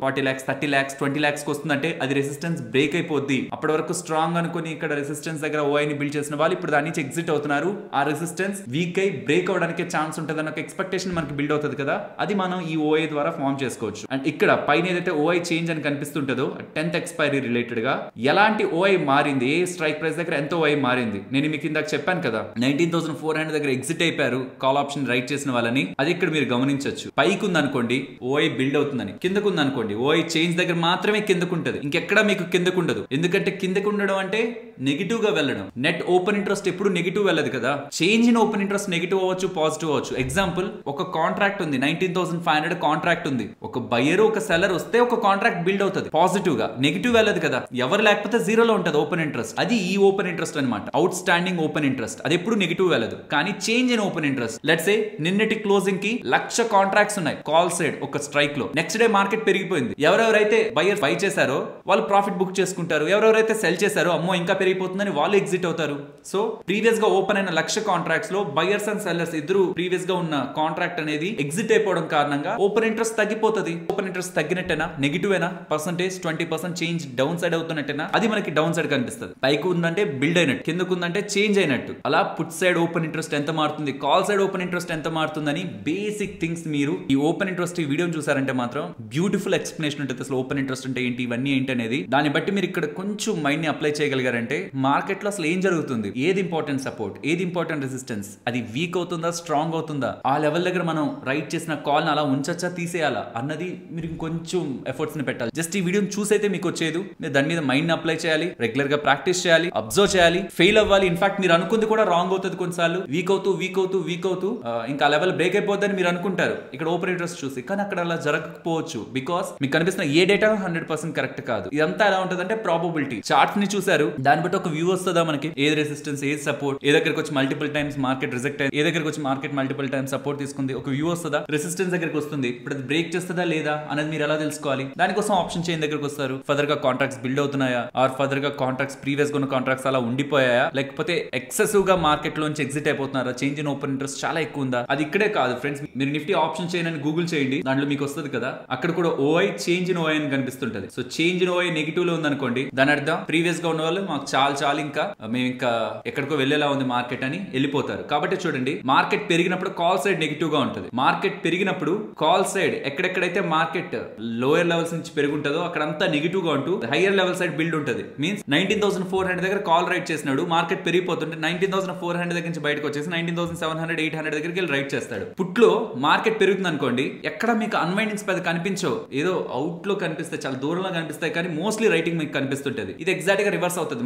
40 lakhs 30 lakhs 20 lakhs వస్తుందంటే అది రెసిస్టెన్స్ బ్రేక్ అయిపోద్ది. అప్పటి వరకు స్ట్రాంగ్ అనుకుని ఇక్కడ రెసిస్టెన్స్ దగ్గర ఓఐ ని బిల్డ్ చేసిన వాళ్ళు ఇప్పుడు దాని నుంచి ఎగ్జిట్ అవుతున్నారు. ఆ రెసిస్టెన్స్ వీక్ అయి బ్రేక్ అవడానికి ఛాన్స్ ఉంటుంది అన్న ఒక ఎక్స్పెక్టేషన్ మనకి బిల్డ్ అవుతుంది కదా, అది మనం ఈ ఓఐ ద్వారా ఫామ్ చేసుకోవచ్చు. అండ్ ఇక్కడ పైన ఏదైతే ఓఐ చేంజ్ అని కనిపిస్తుంటుందో 10th ఎక్స్పైరీ రిలేటెడ్ గా ఎలాంటి ఓఐ మారింది, ఏ స్ట్రైక్ ప్రైస్ దగ్గర ఎంత ఓఐ మారింది, నేను మీకు ఇందాక చెప్పాను కదా 19,400 దగ్గర ఎగ్జిట్ అయిపోయారు కాల్ ఆప్షన్ రైట్ చేసిన వాళ్ళని. అది ఇక్కడ మీరు గమనించవచ్చు. పైకి ఉంది అనుకోండి ఓఐ బిల్డ్ అవుతుందని, కిందకు ఉంది అనుకోండి ఓఐ చేంజ్ దగ్గర మాత్రమే కిందకు ఉంటది, ఇంకెక్కడ మీకు కిందకు ఉండదు. ఎందుకంటే కిందకు ఉండడం అంటే నెగిటివ్ గా వెళ్ళడం. నెట్ ఓపెన్ ఇంట్రెస్ట్ ఎప్పుడు నెగిటివ్ వెళ్ళదు కదా, change in open interest negative అవ్వచ్చు పాజిటివ్ అవ్వచ్చు. ఎగ్జాంపుల్ ఒక కాంట్రాక్ట్ ఉంది 19,500 కాంట్రాక్ట్ ఉంది, ఒక బయర్ ఒక సెల్లర్ వస్తే ఒక కాంట్రాక్ట్ బిల్డ్ అవుతుంది పాజిటివ్ గా, నెగిటివ్ వెళ్ళదు కదా, ఎవరు లేకపోతే జీరోలో ఉంటది ఓపెన్ ఇంట్రెస్ట్. అది ఈ ఓపెన్ ఇంట్రెస్ట్ అనమాట, అవుట్ స్టాండింగ్ ఓపెన్ ఇంట్రెస్ట్. అది ఎప్పుడు నెగిటివ్ వెళ్ళదు. కానీ change in open interest, let's say నిన్నటి క్లోజింగ్ కి 1,00,000 కాంట్రాక్ట్స్ ఉన్నాయి కాల్ సైడ్ ఒక స్ట్రైక్ లో, నెక్స్ట్ డే మార్కెట్ పెరిగిపోయింది. ఎవరెవరైతే బయర్ బై చేశారో వాళ్ళు ప్రాఫిట్ బుక్ చేసుకుంటారు, ఎవరెవరైతే సెల్ చేశారో అమ్మో ఇంకా పెరిగిపోతుందని వాళ్ళు ఎగ్జిట్ అవుతారు. సో ప్రీవియస్ గా ఓపెన్ అయిన 1,00,000 కాంట్రాక్ట్స్ లో బయర్స్ అండ్ సెల్లర్స్ ఇద్దరు ప్రీవియస్ గా ఉన్న కాంట్రాక్ట్ అనేది ఎగ్జిట్ అయిపోవడం కారణంగా ఓపెన్ ఇంట్రెస్ట్ తగ్గిపోతుంది. ఓపెన్ ఇంట్రెస్ట్ తగ్గినట్టేనా, నెగిటివ్ ఏనా, పర్సెంటేజ్ 20% చేంజ్ డౌన్ సైడ్ అవుతున్నట్టేనా, అది మనకి డౌన్ సైడ్ కనిపిస్తుంది. పైకి ఉందంటే బిల్డ్ అయినట్టు, కిందకు ఉందంటే చేంజ్ అయినట్టు. అలా పుట్ సైడ్ ఓపెన్ ఇంట్రెస్ట్ ఎంత మారుతుంది, కాల్ సైడ్ ఓపెన్ ఇంట్రెస్ట్ ఎంత మారుతుందని బేసిక్ థింగ్స్ మీరు ఈ ఓపెన్ ఇంట్రెస్ట్ ఈ వీడియో చూసారంటే మాత్రం బ్యూటిఫుల్ ఎక్స్ప్లెనేషన్ ఉంటుంది. అసలు ఓపెన్ ఇంట్రెస్ట్ అంటే ఏంటి, ఇవన్నీ ఏంటి అనేది. దాన్ని బట్టి మీరు ఇక్కడ కొంచెం మైండ్ ని అప్లై చేయగలిగారంటే మార్కెట్ లో అసలు ఏం జరుగుతుంది, ఏది ఇంపార్టెంట్ సపోర్ట్, ఏది ఇంపార్టెంట్ రెసిస్టెన్స్, అది వీక్ అవుతుందా స్ట్రాంగ్ అవుతుందా, ఆ లెవెల్ దగ్గర మనం రైట్ చేసిన కాల్ ని అలా ఉంచచ్చా తీసేయాలా అన్నది మీరు ఇంకొంచెం ఎఫర్ట్స్ ని పెట్టాలి. జస్ట్ ఈ వీడియోని చూసైతే మీకు వచ్చేది, మీరు దాని మీద మైండ్ ని అప్లై చేయాలి, రెగ్యులర్ గా ప్రాక్టీస్ చేయాలి, అబ్జర్వ్ చేయాలి, ఫెయిల్ అవ్వాలి. ఇన్ఫాక్ట్ మీరు అనుకుంది కూడా రాంగ్ అవుతుంది కొన్నిసార్లు, వీక్ అవుతూ ఇంకా లెవెల్ బ్రేక్ అయిపోద్దని మీరు అనుకుంటారు ఇక్కడ ఓపెన్ ఇంట్రెస్ట్ చూసి, కానీ అక్కడ అలా జరగకపోవచ్చు. బికాస్ మీకు కనిపిస్తున్న ఏ డేటా 100% కరెక్ట్ కాదు. ఇదంతా ఎలా ఉంటుంది అంటే ప్రాబబిలిటీ. చార్ట్స్ ని చూసారు, దాన్ని బట్టి ఒక వ్యూ వస్తుందా మనకి, ఏది రెసిస్టెన్స్ ఏది సపోర్ట్, ఏ దగ్గరకు వచ్చి మల్టిపుల్ టైమ్స్ మార్కెట్ రిజెక్ట్ అయ్యింది, ఏ దగ్గరకు వచ్చి మార్కెట్ మల్టిపుల్ టైమ్స్ సపోర్ట్ తీసుకుంది, ఒక వ్యూ వస్తుందా, రెసిస్టెన్స్ దగ్గరకు వస్తుంది, ఇప్పుడు అది బ్రేక్ చేస్తుందా లేదా అనేది మీరు ఎలా తెలుసుకోవాలి. దానికోసం ఆప్షన్ చైన్ దగ్గరకు వస్తారు, ఫర్దర్ గా కాంట్రాక్ట్స్ బిల్డ్ అవుతున్నాయా, ఆర్ ఫర్దర్ గా కాంట్రాక్ట్స్ ప్రీవియస్ గా ఉన్న కాంట్రాక్ట్స్ అలా ఉండిపోయాయా, లేకపోతే ఎక్సెసివ్ గా మార్కెట్ లోంచి ఎగ్జిట్ అయిపోతున్నారా, చేంజ్ ఇన్ ఓపెన్ ఇంట్రెస్ట్ చాలా ఎక్కువ ఉందా. అది ఇక్కడే కాదు ఫ్రెండ్స్, మీరు నిఫ్టీ ఆప్షన్ చైన్ అని గూగుల్ చేయండి, దాంట్లో మీకు వస్తుంది కదా, అక్కడ కూడా ఓఐ చేంజ్ ఇన్ ఓఐ అని కనిపిస్తుంటది. So change in OI negative లో ఉంది అనుకోండి, దాని అర్థం ప్రీవియస్ గా ఉన్న వాళ్ళు మాకు చాలా ఇంకా మేము ఇంకా ఎక్కడికో వెళ్ళేలా ఉంది మార్కెట్ అని వెళ్ళిపోతారు. కాబట్టి చూడండి, మార్కెట్ పెరిగినప్పుడు కాల్ సైడ్ నెగిటివ్ గా ఉంటుంది, మార్కెట్ పెరిగినప్పుడు కాల్ సైడ్ ఎక్కడెక్కడైతే మార్కెట్ లోయర్ లెవెల్స్ నుంచి పెరుగుంటుందో అక్కడంతా నెగిటివ్ గా ఉంటూ హైయర్ లెవెల్ సైడ్ బిల్డ్ ఉంటుంది. మీన్స్ 19,400 దగ్గర కాల్ రైట్ చేసినాడు, మార్కెట్ పెరిగిపోతుంటే 19,400 దగ్గర నుంచి బయటకు వచ్చేసి 19,700 800 దగ్గరికి వెళ్ళి రైట్ చేస్తాడు. పుట్లో మార్కెట్ పెరుగుతుంది అనుకోండి, ఎక్కడ మీకు అన్వైండింగ్స్ పెద్ద కనిపించవు, ఏదో అవుట్ లో కనిపిస్తాయి, చాలా దూరంలో కనిపిస్తాయి, కానీ మోస్ట్లీ రైటింగ్ మీకు కనిపిస్తుంటది. ఇది ఎగ్జాక్ట్ గా రివర్స్ అవుతుంది.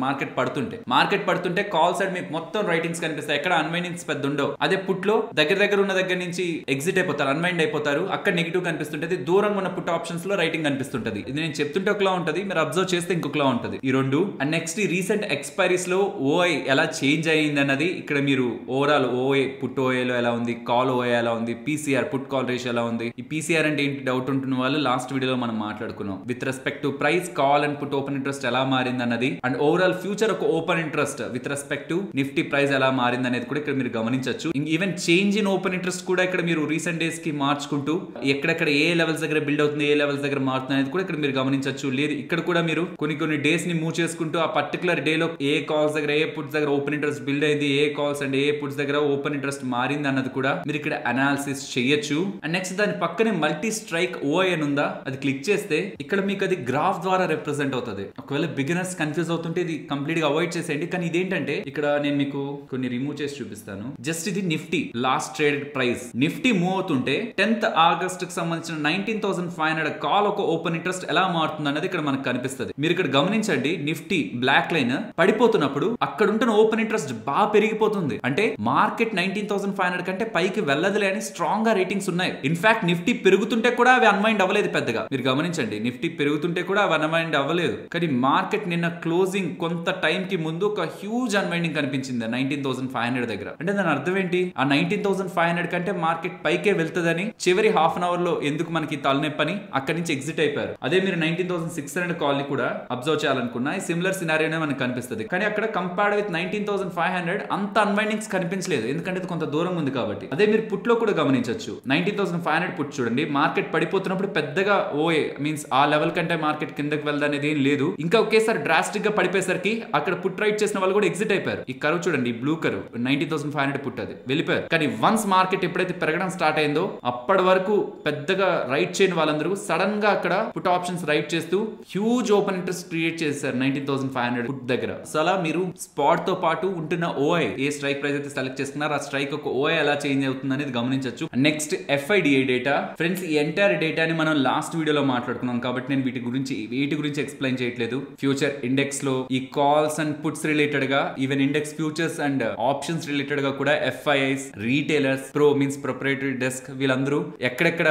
మార్కెట్ పడుతుంటే కాల్ సైడ్ మీకు మొత్తం రైటింగ్స్ కనిపిస్తాయి, ఎక్కడ అన్వైండింగ్స్ పెద్ద ఉండవు. అదే పుట్లో దగ్గర ఉన్న దగ్గర నుంచి ఎగ్జిట్ అయిపోతారు, అన్వైండ్ అయిపోతారు, అక్కడ నెగిటివ్ కనిపిస్తుంటది, దూరంగా ఉన్న పుట్ ఆప్షన్స్ లో రైటింగ్ కనిపిస్తుంటది. ఇది నేను చెప్తుంటే ఒకలా ఉంటది, మీరు అబ్జర్వ్ చేస్తే ఇంకొకలా ఉంటది ఈ రెండు. అండ్ నెక్స్ట్ ఈ రీసెంట్ ఎక్స్పైరీస్ లో ఓఐ ఎలా చేంజ్ అయ్యింది అన్నది ఇక్కడ మీరు ఓవరాల్ ఓఐ పుట్ ఓఐ లో ఎలా ఉంది, కాల్ ఓఐ ఎలా ఉంది, పీసీఆర్ పుట్ కాల్ రేషియో ఎలా ఉంది. ఈ పీసీఆర్ అంటే ఏంటి డౌట్ ఉంటున్న వాళ్ళు లాస్ట్ వీడియోలో మనం మాట్లాడుకున్నాం. With respect to price call and put open interest ఎలా మారింది అన్నది, అండ్ ఓవరాల్ ఫ్యూచర్ ఒక open interest with respect to Nifty price ఎలా మారింది అనేది కూడా ఇక్కడ మీరు గమనించవచ్చు. Even change in open interest కూడా ఇక్కడ మీరు రీసెంట్ డేస్ కి మార్చుకుంటూ ఎక్కడెక్కడ ఏ లెవెల్స్ దగ్గర బిల్డ్ అవుతుంది, ఏ లెవెల్స్ దగ్గర మారుతుంది అనేది కూడా ఇక్కడ మీరు గమనించవచ్చు. లేదు ఇక్కడ కూడా మీరు కొన్ని డేస్ ని మూవ్ చేసుకుంటూ ఆ పర్టికులర్ డే లో ఏ కాల్స్ దగ్గర ఏ పుట్స్ దగ్గర ఓపెన్ ఇంట్రెస్ట్ బిల్డ్ అయింది, ఏ కాల్స్ అండ్ ఏ పుట్స్ దగ్గర ఓపెన్ ఇంట్రెస్ట్ మారింది అన్నది కూడా మీరు ఇక్కడ అనాలిసిస్ చేయొచ్చు. అండ్ నెక్స్ట్ దాని పక్కనే మల్టీ స్ట్రైక్ ఓఐ అని ఉందా, అది క్లిక్ చేస్తే ఇక్కడ మీకు అది గ్రాఫ్ ద్వారా రిప్రజెంట్ అవుతుంది. ఒకవేళ బిగినర్స్ కన్ఫ్యూజ్ అవుతుంటే ఇది కంప్లీట్ గా అవాయిడ్ చేసేయండి. కానీ ఇదేంటంటే ఇక్కడ నేను మీకు కొన్ని రిమూవ్ చేసి చూపిస్తాను. జస్ట్ ఇది Nifty last traded price, Nifty move అవుతుంటే 10th ఆగస్ట్ కి సంబంధించిన 19,500 కాల్ ఒక ఓపెన్ ఇంట్రెస్ట్ ఎలా మారుతుంది అనేది ఇక్కడ మనకు కనిపిస్తుంది. మీరు ఇక్కడ ఇక్కడ గమనించండి, నిఫ్టీ బ్లాక్ లైన్ పడిపోతున్నప్పుడు అక్కడ ఉంటున్న ఓపెన్ ఇంట్రెస్ట్ బాగా పెరిగిపోతుంది. అంటే మార్కెట్ 19,500 కంటే పైకి వెళ్ళదులే అని స్ట్రాంగ్ గా రేటింగ్స్ ఉన్నాయి. ఇన్ఫాక్ట్ నిఫ్టీ పెరుగుతుంటే కూడా అవి అన్వైండ్ అవ్వలేదు పెద్దగా. మీరు గమనించండి, నిఫ్టీ పెరుగుతుంటే కూడా అవి అన్వైండ్ అవ్వలేదు. కానీ మార్కెట్ నిన్న క్లోజింగ్ కొంత టైం కి ముందు ఒక హ్యూజ్ అన్వైండింగ్ కనిపించింది 19,500 దగ్గర. అంటే దాని అర్థం ఏంటి? ఆ 19,500 కంటే మార్కెట్ పైకే వెళ్తుందని చివరి హాఫ్ అన్ అవర్ లో ఎందుకు మనకి తలనొప్పని అక్కడి నుంచి ఎగ్జిట్ అయిపోయారు. అదే మీరు 19,600 కాల్ ని కూడా అబ్జర్వ్ చేయాలనుకున్నా సిమిలర్ సినారియోనే మనకు కనిపిస్తుంది. కానీ అక్కడ కంపేర్డ్ విత్ 19,500 అంత అన్వైండింగ్స్ కనిపించలేదు, ఎందుకంటే ఇది కొంత దూరం ఉంది కాబట్టి. అదే మీరు పుట్ లో కూడా గమనించవచ్చు. 19,500 పుట్ చూడండి, మార్కెట్ పడిపోతున్నప్పుడు పెద్దగా ఓఏ మీన్స్ ఆ లెవెల్ కంటే మార్కెట్ కిందకి వెళ్ళదనేది ఏం లేదు. ఇంకా ఒకేసారి డ్రాస్టిక్ గా పడిపోయేసరికి అక్కడ పుట్ రైట్ చేసిన వాళ్ళు కూడా ఎగ్జిట్ అయిపోయారు. ఈ కర్వ్ చూడండి, బ్లూ కర్వ్ 19,500 పుట్ అది వెళ్ళిపోయారు. కానీ వన్స్ మార్కెట్ ఎప్పుడైతే పెరగడం స్టార్ట్ అయిందో అప్పటి వరకు పెద్దగా రైట్ చేయని వాళ్ళందరూ సడన్ గా అక్కడ పుట్ ఆప్షన్స్ రైట్ చేస్తూ హ్యూజ్ ఓపెన్ ఇంట్రెస్ట్ క్రియేట్ చేశారు 19,500 పుట్ దగ్గర. సో అలా మీరు స్పాట్ తో పాటు ఉంటున్న ఓఐ ఏ స్ట్రైక్ ప్రైస్ అయితే సెలెక్ట్ చేసుకున్నారు ఆ స్ట్రైక్ ఒక ఓఐ ఎలా చేంజ్ అవుతుంది అనేది గమనించవచ్చు. Next FIDA data. ఫ్రెండ్స్, ఈ ఎంటైర్ డేటాని మనం లాస్ట్ వీడియోలో మాట్లాడుకున్నాం కాబట్టి నేను వీటి గురించి ఎక్స్ప్లెయిన్ చేయట్లేదు. ఫ్యూచర్ ఇండెక్స్ లో ఈ కాల్స్ అండ్ పుట్స్ రిలేటెడ్ గా, even index futures and options related గా కూడా FIIs, రీటైలర్స్, ప్రొప్రైటరీ డెస్క్ వీళ్ళందరూ ఎక్కడెక్కడ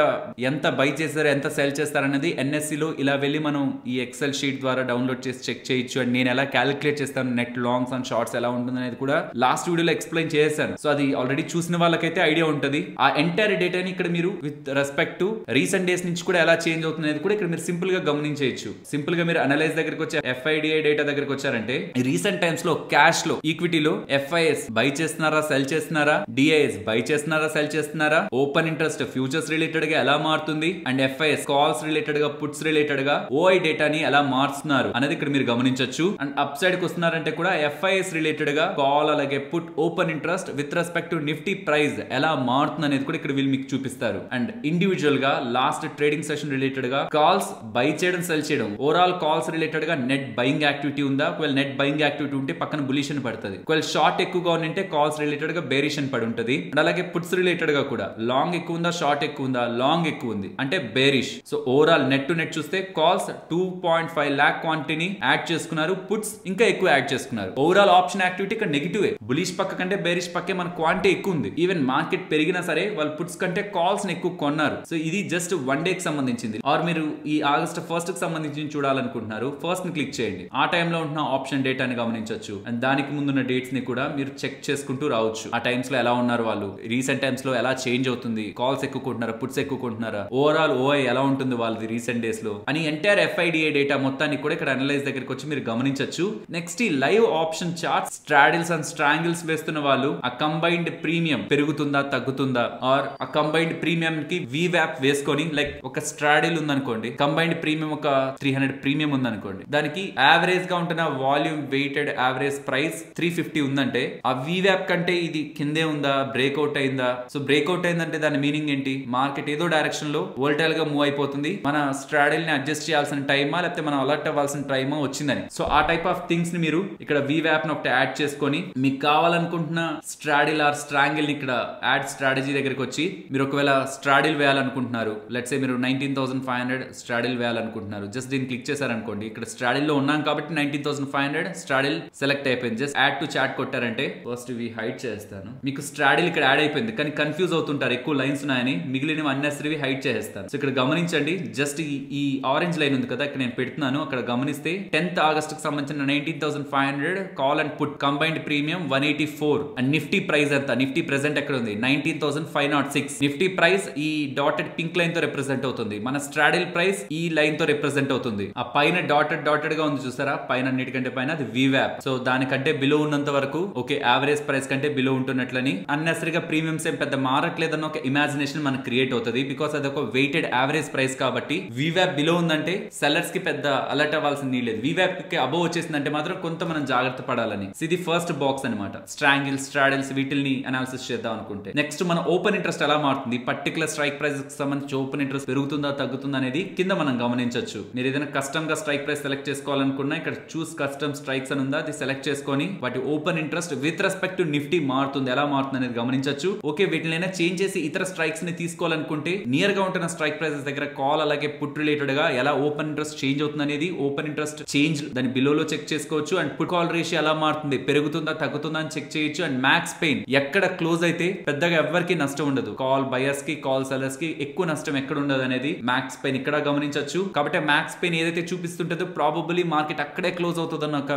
ఎంత బై చేశారు, ఎంత సెల్ చేస్తారు అనేది NSE లో ఇలా వెళ్ళి మనం ఈ ఎక్సెల్ షీట్ ద్వారా డౌన్లోడ్ చేసి చెక్ చేయొచ్చు. అండ్ నేను ఎలా క్యాలిక్యులేట్ చేస్తాను నెట్ లాంగ్స్ అండ్ షార్ట్స్ ఎలా ఉంటుంది అనేది కూడా లాస్ట్ వీడియోలో ఎక్స్ప్లెయిన్ చేశాను. సో అది ఆల్రెడీ చూసిన వాళ్ళకైతే ఐడియా ఉంటుంది. ఆ ఎంటైర్ డేటాని ఇక్కడ మీరు with respect to recent days నుంచి కూడా ఎలా చేంజ్ అవుతుంది అనేది కూడా ఇక్కడ మీరు సింపుల్ గా గమనించవచ్చు. సింపుల్ గా మీరు అనలైజ్ దగ్గరికి వచ్చే FIDA డేటా దగ్గరికి వచ్చారంటే రీసెంట్ టైమ్స్ లో క్యాష్ లో, ఈక్విటీలో FIS బై చేస్తున్నారా, సెల్ చేస్తున్నారా, DIS బై చేస్తున్నారా, సెల్ చేస్తున్నారా, ఓపెన్ ఇంట్రెస్ట్ ఫ్యూచర్స్ రిలేటెడ్ గా ఎలా మారుతుంది, అండ్ FIS కాల్స్ రిలేటెడ్ గా, పుట్స్ రిలేటెడ్ గా OI డేటాని ఎలా మారుస్తున్నారు అనేది ఇక్కడ మీరు గమనించవచ్చు. అండ్ అప్ సైడ్ కి వస్తున్నారంటే కూడా FIS రిలేటెడ్ గా కాల్ అలాగే put open interest with respect to Nifty price ఎలా మారుతుంది అనేది కూడా ఇక్కడ వీళ్ళు మీకు చూపిస్తారు. అండ్ ఇండివిజువల్ గా లాస్ట్ ట్రేడింగ్ సెషన్ రిలేటెడ్ గా కాల్స్ బై చేయడం, సెల్ చేయడం, ఓవరాల్ కాల్స్ రిలేటెడ్ గా నెట్ బయింగ్ యాక్టివిటీ ఉందా, ఒకవేళ నెట్ బయింగ్ యాక్టివిటీ ఉంటే పక్కన బులిష్ అని పడుతుంది. ఒకవేళ షార్ట్ ఎక్కువగా ఉంటే కాల్స్ రిలేటెడ్ గా బేరిష్ అని పడి ఉంటుంది. అండ్ అలాగే పుట్స్ రిలేటెడ్ గా కూడా లాంగ్ ఎక్కువ ఉందా, షార్ట్ ఎక్కువ ఉందా, లాంగ్ ఎక్కువ ఉంది అంటే bearish. So overall net to net చూస్తే కాల్స్ 2.5 lakh క్వాంటిటీని యాడ్ చేసుకున్నారు, పుట్స్ ఇంకా ఎక్కువ యాడ్ చేసుకున్నారు. ఓవరాల్ ఆప్షన్ యాక్టివిటీ ఇక్కడ నెగిటివ్. బులిష్ పక్క కంటే బేరిష్ పక్కే మన క్వాంటిటీ ఎక్కువ ఉంది. ఈవెన్ మార్కెట్ పెరిగినా సరే వాళ్ళు పుట్స్ కంటే కాల్స్ ఎక్కువ కొన్నారు. సో ఇది జస్ట్ 1 డే కి సంబంధించింది. ఆర్ మీరు ఈ ఆగస్ట్ 1st కి సంబంధించి చూడాలనుకుంటున్నారు, ఫస్ట్ ని క్లిక్ చేయండి. ఆ టైంలో ఉంటున్న ఆప్షన్ డేటాని గమనించవచ్చు. అండ్ దానికి ముందున్న డేట్స్ ని కూడా మీరు చెక్ చేసుకుంటూ రావచ్చు. ఆ టైమ్స్ లో ఎలా ఉన్నారు వాళ్ళు, రీసెంట్ టైమ్స్ లో ఎలా చేంజ్ అవుతుంది, కాల్స్ ఎక్కువ కొంటున్నారా, పుట్స్ ఎక్కువ కొంటున్నారా, ఓవరాల్ OI ఎలా ఉంటుంది వాళ్ళది రీసెంట్ డేస్ లో అని ఎంటైర్ FIDA డేటా మొత్తాన్ని కూడా ఇక్కడ అనలైజ్ దగ్గరికి వచ్చి మీరు గమనించవచ్చు. నెక్స్ట్ ఈ live option chart straddles and strangles వేస్తున్న వాళ్ళు ఆ కంబైన్డ్ ప్రీమియం పెరుగుతుందా, తగ్గుతుందా, ఆర్ ఆ కంబైన్డ్ ప్రీమియం కి VWAP వేసుకొని, లైక్ ఒక స్ట్రాడిల్ ఉందనుకోండి, కంబైన్డ్ ప్రీమియం ఒక 300 ప్రీమియం ఉందనుకోండి, దానికి యావరేజ్ గా ఉంటున్న వాల్యూమ్ వెయిటెడ్ యావరేజ్ ప్రైస్ 350 ఉందంటే ఆ VWAP కంటే ఇది కిందే ఉందా, బ్రేక్అవుట్ అయిందా. సో బ్రేక్అవుట్ అయిందంటే దాని మీనింగ్ ఏంటి, మార్కెట్ ఏదో డైరెక్షన్ లో వోల్టైల్ గా మూవ్ అయిపోతుంది, మన స్ట్రాడిల్ ని అడ్జస్ట్ చేయాల్సిన టైమా లేకపోతే మనం అలర్ట్ అవ్వాల్సిన టైమా వచ్చిందని. సో ఆ టైప్ ఆఫ్ థింగ్స్ ని మీరు ఇక్కడ VWAP ని ఒకటి యాడ్ చేసుకొని మీకు కావాలనుకుంటున్న స్ట్రాడిల్ ఆర్ స్ట్రాంగిల్ ని ఇక్కడ యాడ్ స్ట్రాటజీ దగ్గరికి వచ్చి మీరు ఒకవేళ స్ట్రాడిల్ వేయాలనుకుంటున్నారు, లెట్స్ సే మీరు 19,500 స్ట్రాడిల్ వేయాలనుకుంటున్నారు, జస్ట్ దీన్ని క్లిక్ చేశారనుకోండి, ఇక్కడ స్ట్రాడిల్ లో ఉన్నాం కాబట్టి 19,500 స్ట్రాడిల్ సెలెక్ట్ అయిపోయింది. జస్ట్ యాడ్ టు చార్ట్ కొట్టారంటే ఫస్ట్ ఇవి హైడ్ చేస్తాను, మీకు స్ట్రాడిల్ ఇక్కడ యాడ్ అయిపోయింది. కానీ కన్ఫ్యూజ్ అవుతుంటారు, ఎక్కువ లైన్స్ ఉన్నాయని, మిగిలిన అన్నెసరీవి హైడ్ చేసేస్తాను. సో ఇక్కడ గమనించండి, జస్ట్ ఈ ఆరెంజ్ లైన్ ఉంది కదా ఇక్కడ నేను పెడుతున్నాను, అక్కడ గమనిస్తే 10th August కి సంబంధించిన 19,500 call and put combined premium 184 and Nifty price ఎంత, నిఫ్టీ ప్రెసెంట్ ఎక్కడ ఉంది 19,506. నిఫ్టీ ప్రైస్ ఈ డాటెడ్ పింక్ లైన్ తో రిప్రజెంట్ అవుతుంది, మన స్ట్రాడిల్ ప్రైస్ ఈ లైన్ తో రిప్రజెంట్ అవుతుంది. ఆ పైన డాటెడ్ గా ఉంది చూసారా, పైన అన్నిటికంటే పైన అది VWAP. సో దానికంటే బిలో ఉన్నంత వరకు ఓకే, యావరేజ్ ప్రైస్ కంటే బిలో ఉంటున్నట్లని, అన్నెసరీగా ప్రీమియమ్స్ ఏం పెద్ద మారట్లేదన్న ఒక ఇమాజినేషన్ మనకు క్రియేట్ అవుతుంది. బికాస్ అది ఒక వెయిటెడ్ యావరేజ్ ప్రైస్ కాబట్టి VWAP బిలో ఉందంటే సెల్లర్స్ కి పెద్ద అలర్ట్ అవ్వాల్సిన నీడ్ లేదు. VWAP కి అబోవ్ వచ్చేసిందంటే మాత్రం కొంత మనం జాగ్రత్త పడాలని. ఇది ఫస్ట్ బాక్స్ అనమాట. స్ట్రాంగిల్స్, స్ట్రాడిల్స్ వీటిని అనాలిసిస్ చేద్దాం అనుకుంటే నెక్స్ట్ మన ఓపెన్ ఇంట్రెస్ట్ ఎలా మారుతుంది, పర్టికులర్ స్ట్రైక్ ప్రైస్ కి సంబంధించి ఓపెన్ ఇంట్రెస్ట్ పెరుగుతుందా తగ్గుతుందా అనేది కింద మనం గమనించవచ్చు. మీరు ఏదైనా కస్టమ్ గా స్ట్రైక్ ప్రైస్ సెలెక్ట్ చేసుకోవాలనుకున్నా ఇక్కడ చూస్ కస్టమ్ స్ట్రైక్స్ అని ఉందా, అది సెలెక్ట్ చేసుకొని వాటి open interest with respect to Nifty మారుతుంది, ఎలా మారుతుంది అనేది గమనించవచ్చు. ఓకే, వీటినైనా చేంజ్ చేసి ఇతర స్ట్రైక్స్ ని తీసుకోవాలనుకుంటే నియర్ గా ఉంటున్న స్ట్రైక్ ప్రైసెస్ దగ్గర కాల్ అలాగే పుట్ రిలేటెడ్ గా ఎలా ఓపెన్ ఇంట్రెస్ట్ చేంజ్ అవుతుంది అనేది ఓపెన్ ఇంట్రెస్ట్ చేంజ్ దాని బిలోలో చెక్ చేసుకోవచ్చు. అండ్ పుట్ కాల్ రేషియో ఎలా మారుతుంది, పెరుగుతుందా తగ్గుతుందా అని చెక్ చేయొచ్చు. అండ్ మ్యాక్స్ పెయిన్ ఎక్కడ క్లోజ్ అయితే పెద్దగా ఎవరికి నష్టం ఉండదు, కాల్ బయర్స్ కి కాల్ సెలర్స్ కి ఎక్కువ నష్టం ఎక్కడ ఉండదు అనేది మ్యాక్స్ పెయిన్ ఇక్కడ గమనించవచ్చు. కాబట్టి మ్యాక్స్ పెయిన్ ఏదైతే చూపిస్తుంటుందో ప్రాబబ్లీ మార్కెట్ అక్కడే క్లోజ్ అవుతుందన్న ఒక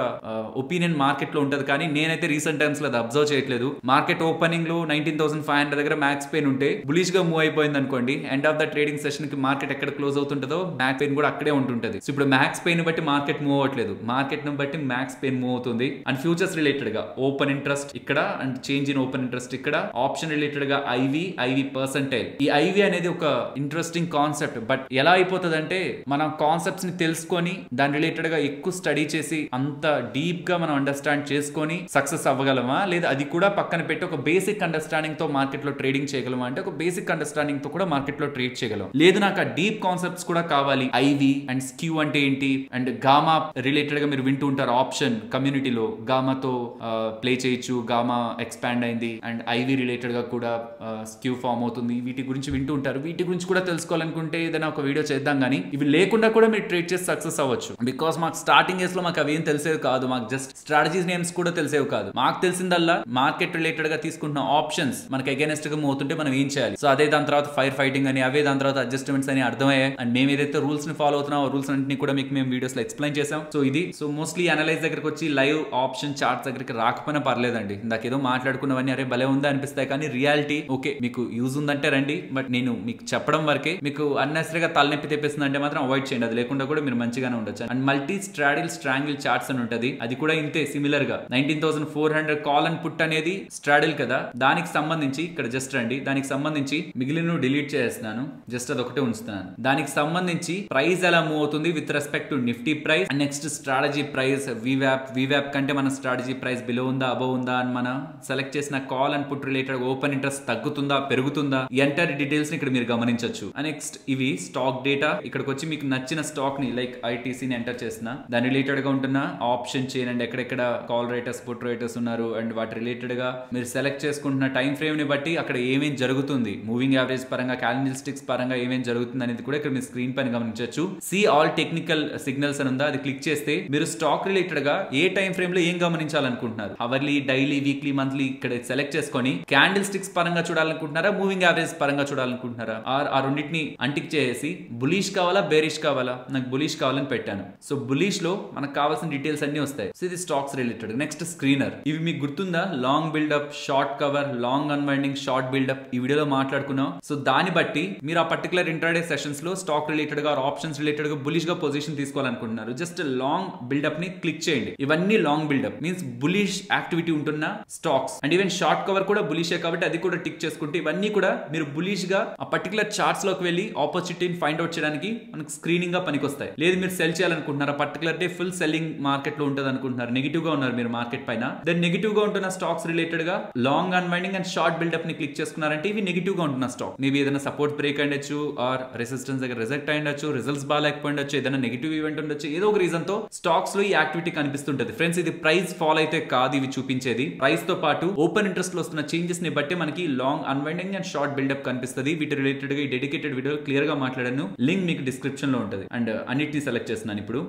ఒపీనియన్ మార్కెట్ లో ఉంటది. కానీ నేనైతే రీసెంట్ టైమ్స్ లో అది అబ్జర్వ్ చేయట్లేదు. మార్కెట్ ఓపెనింగ్ లో 19,500 దగ్గర మ్యాక్స్ పెయిన్ ఉంటే బులిష్ గా మూవ్ అయిపోయింది అనుకోండి, end of the trading session కి మార్కెట్ ఎక్కడ క్లోజ్ అవుతుంటుందో మ్యాక్స్ పెయిన్ కూడా అక్కడే ఉంటుంటది. సో ఇప్పుడు మ్యాక్స్ పెయిన్ బట్టి మార్కెట్ మూవ్ అవ్వట్లేదు, మార్కెట్ ను బట్టి మ్యాక్స్ పెయిన్ మూవ్ అవుతుంది. అండ్ ఫ్యూచర్స్ రిలేటెడ్ గా ఓపెన్ ఇంట్రెస్ట్ ఇక్కడ and change in open interest ఇక్కడ, ఆప్షన్ రిలేటెడ్ గా ఐవి పర్సెంటైల్. ఈ ఐవి అనేది ఒక ఇంట్రెస్టింగ్ కాన్సెప్ట్. బట్ ఎలా అయిపోతుంది అంటే మనం కాన్సెప్ట్స్ ని తెలుసుకొని దాని రిలేటెడ్ గా ఎక్కువ స్టడీ చేసి అంత డీప్ గా మనం అండర్స్టాండ్ చేసుకొని సక్సెస్ అవ్వగలమా, లేదా అది కూడా పక్కన పెట్టి ఒక బేసిక్ అండర్స్టాండింగ్ తో మార్కెట్ లో ట్రేడింగ్ చేయగలమా అంటే ఒక బేసిక్ అండర్స్టాండింగ్ తో కూడా మార్కెట్ లో ట్రేడ్ చేయగలం. లేదు నాకు ఆ డీప్ కాన్సెప్ట్స్ కూడా కావాలి, ఐవి అండ్ స్క్యూ అంటే ఏంటి అండ్ గామా రిలేటెడ్ గా మీరు వింటూ ఉంటారు ఆప్షన్ కమ్యూనిటీలో గామాతో ప్లే చేయొచ్చు, గామా ఎక్స్పాండ్ అయింది అండ్ ఐవి రిలేటెడ్ గా కూడా స్క్యూ ఫామ్ అవుతుంది, వీటి గురించి వింటూ ఉంటారు. వీటి గురించి కూడా తెలుసుకోవాలనుకుంటే ఏదైనా ఒక వీడియో చేద్దాం. కానీ ఇవి లేకుండా కూడా మీరు ట్రేడ్ చేసి సక్సెస్ అవ్వచ్చు. బికాస్ మాకు స్టార్టింగ్ ఇయర్స్ లో మాకు అవి ఏం తెలిసేవి కాదు, మాకు జస్ట్ స్ట్రాటజీస్ నేమ్స్ కూడా తెలిసేవి కాదు. మాకు తెలిసిందల్లా మార్కెట్ రిలేటెడ్ గా తీసుకుంటున్న ఆప్షన్స్ మనకి అగైనెస్ట్ గా మూవ్ అవుతుంటే మనం ఏం చేయాలి. సో అదే దాని తర్వాత ఫైర్ ఫైటింగ్ అని, అవే దాని తర్వాత అడ్జస్ట్మెంట్స్ అని అర్థమయ్యాయి. అండ్ మేము ఏదైతే రూల్స్ ని ఫాలో అవుతున్నాం ఆ రూల్స్ అన్నింటినీ కూడా మీకు మేము వీడియోస్ లో ఎక్స్ప్లెయిన్ చేసాం. సో ఇది సో మోస్ట్లీ అనలైజ్ దగ్గరకు వచ్చి లైవ్ ఆప్షన్ చార్ట్స్ దగ్గరికి రాకపోయినా పర్లేదండి. ఇందాక ఏదో మాట్లాడుకున్నవన్నీ అరే భలే ఉందా అనిపిస్తాయి, కానీ రియాలిటీ ఓకే మీకు యూజ్ ఉందంటే రండి, బట్ నేను మీకు చెప్పడం వరకే. మీకు అన్నెసరీగా తలనొప్పి తెప్పిస్తుంది అంటే మాత్రం అవాయిడ్ చేయండి, అది లేకుండా కూడా మీరు మంచిగానే ఉండొచ్చు. అండ్ మల్టీ స్ట్రాడిల్ స్ట్రాంగిల్ చార్ట్స్ అని ఉంటది, అది కూడా ఇంతే సిమిలర్ గా 19,400 కాల్ అండ్ పుట్ అనేది స్ట్రాడిల్ కదా, దానికి సంబంధించి ఇక్కడ జస్ట్ రండి, దానికి సంబంధించి మిగిలిన డిలీట్ చేస్తున్నాను, జస్ట్ అది ఒకటే ఉంచుతున్నాను. దానికి సంబంధించి ప్రైస్ ఎలా మూవ్ అవుతుంది with respect to Nifty price and next strategy price, వివ్యాప్ కంటే మన స్ట్రాటజీ ప్రైస్ బిలో ఉందా అబవ్ ఉందా అని మనం సెలెక్ట్ చేసిన call and put related open interest తగ్గుతుందా పెరుగుతుందా ఎంటైర్ డీటెయిల్స్ ని ఇక్కడ మీరు గమనించవచ్చు. నెక్స్ట్ ఇవి స్టాక్ డేటా, ఇక్కడికి వచ్చి మీకు నచ్చిన స్టాక్ ని లైక్ ఐటీసీని ఎంటర్ చేసిన దాని రిలేటెడ్ గా ఉంటున్న ఆప్షన్ చైన్ అండ్ ఎక్కడెక్కడ కాల్ రైటర్స్ పుట్ రైటర్స్ ఉన్నారు అండ్ వాటి రిలేటెడ్ గా మీరు సెలెక్ట్ చేసుకుంటున్న టైం ఫ్రేమ్ ని బట్టి అక్కడ ఏమేం జరుగుతుంది, మూవింగ్ యావరేజ్ పరంగా క్యాండిల్ స్టిక్స్ పరంగా ఏమేం జరుగుతుంది అనేది కూడా ఇక్కడ మీరు స్క్రీన్ పైన గమనించవచ్చు. సి ఆల్ టెక్నికల్ సిగ్నల్స్ అని ఉందా, అది క్లిక్ చేస్తే మీరు స్టాక్ రిలేటెడ్ గా ఏ టైం ఫ్రేమ్ లో ఏం గమనించాలనుకుంటున్నారు, అవర్లీ డైలీ వీక్లీ మంత్లీ ఇక్కడ సెలెక్ట్ చేసుకొని క్యాండిల్ స్టిక్స్ పరంగా చూడాలనుకుంటున్నారా మూవింగ్ యావరేజ్ పరంగా చూడాలనుకుంటున్నారా, ఆ రెండింటిని అంటిక్ చేసి బులిష్ కావాలా బేరిష్ కావాలా, నాకు బులిష్ కావాలని పెట్టాను. సో బులిష్ లో మనకు కావాల్సిన డీటెయిల్స్ అన్ని వస్తాయి. సో ఇది స్టాక్స్ రిలేటెడ్. నెక్స్ట్ స్క్రీనర్, ఇవి మీకు గుర్తుందా long buildup short cover long unwinding short buildup ఈ వీడియోలో మాట్లాడుకున్నాం. సో దాన్ని బట్టి మీరు ఆ పర్టికులర్ ఇంట్రాడే సెషన్స్ లో స్టాక్ రిలేటెడ్ గా ఆప్షన్స్ రిలేటెడ్ గా బులిష్ గా పొజిషన్ తీసుకోవాలనుకుంటున్నారు, జస్ట్ లాంగ్ బిల్డప్ ని క్లిక్ చేయండి. ఇవన్నీ long buildup means bullish activity ఉంటున్న stocks and even short cover కూడా బులిషే కాబట్టి అది కూడా టిక్ చేసుకుంటే ఇవన్నీ కూడా మీరు బులిష్ గా ఆ పర్టికులర్ చార్ట్స్ లోకి వెళ్ళి ఆపర్చునిటీని ఫైండ్ అవుట్ చేయడానికి మనకు స్క్రీనింగ్ గా పనికొస్తాయి. లేదు మీరు సెల్ చేయాలనుకుంటున్నారు particular day full selling market లో ఉంటుంది అనుకుంటున్నారు, నెగిటివ్ గా ఉన్నారు మీరు మార్కెట్ పైన, దెన్ నెగిటివ్ గా ఉంటున్న స్టాక్స్ రిలేటెడ్ గా long unwinding and short buildup ని క్లిక్ చేసుకున్నారంటే ఇవి నెగిటివ్ గా ఉంటున్న స్టాక్, మేబీ ఏదైనా సపోర్ట్ బ్రేక్ అయ్యొచ్చు ఆర్ రెసిస్టెన్స్ దగ్గర రిజెక్ట్ అయ్యొచ్చు, రిజల్ట్స్ బాగాలేకపోయిండొచ్చు, ఏదైనా నెగిటివ్ ఈవెంట్ ఉండొచ్చు, ఏదో ఒక రీజన్ తో స్టాక్స్ లో ఈ యాక్టివిటీ కనిపిస్తుంటది. ఫ్రెండ్స్ ఇది ప్రైస్ ఫాల్ అయితే కాదు ఇవి చూపించేది, ప్రైస్ తో పాటు ఓపెన్ ఇంట్రెస్ట్ లో వస్తున్న చేంజెస్ ని బట్టి మనకి long unwinding and short buildup కనిపిస్తుంది. వీటి రిలేటెడ్ గా ఈ డెడికేటెడ్ వీడియో క్లియర్ గా మాట్లాడాను, లింక్ మీకు డిస్క్రిప్షన్ లో ఉంటుంది. అండ్ అన్నిటిని సెలెక్ట్ చేస్తున్నాను ఇప్పుడు.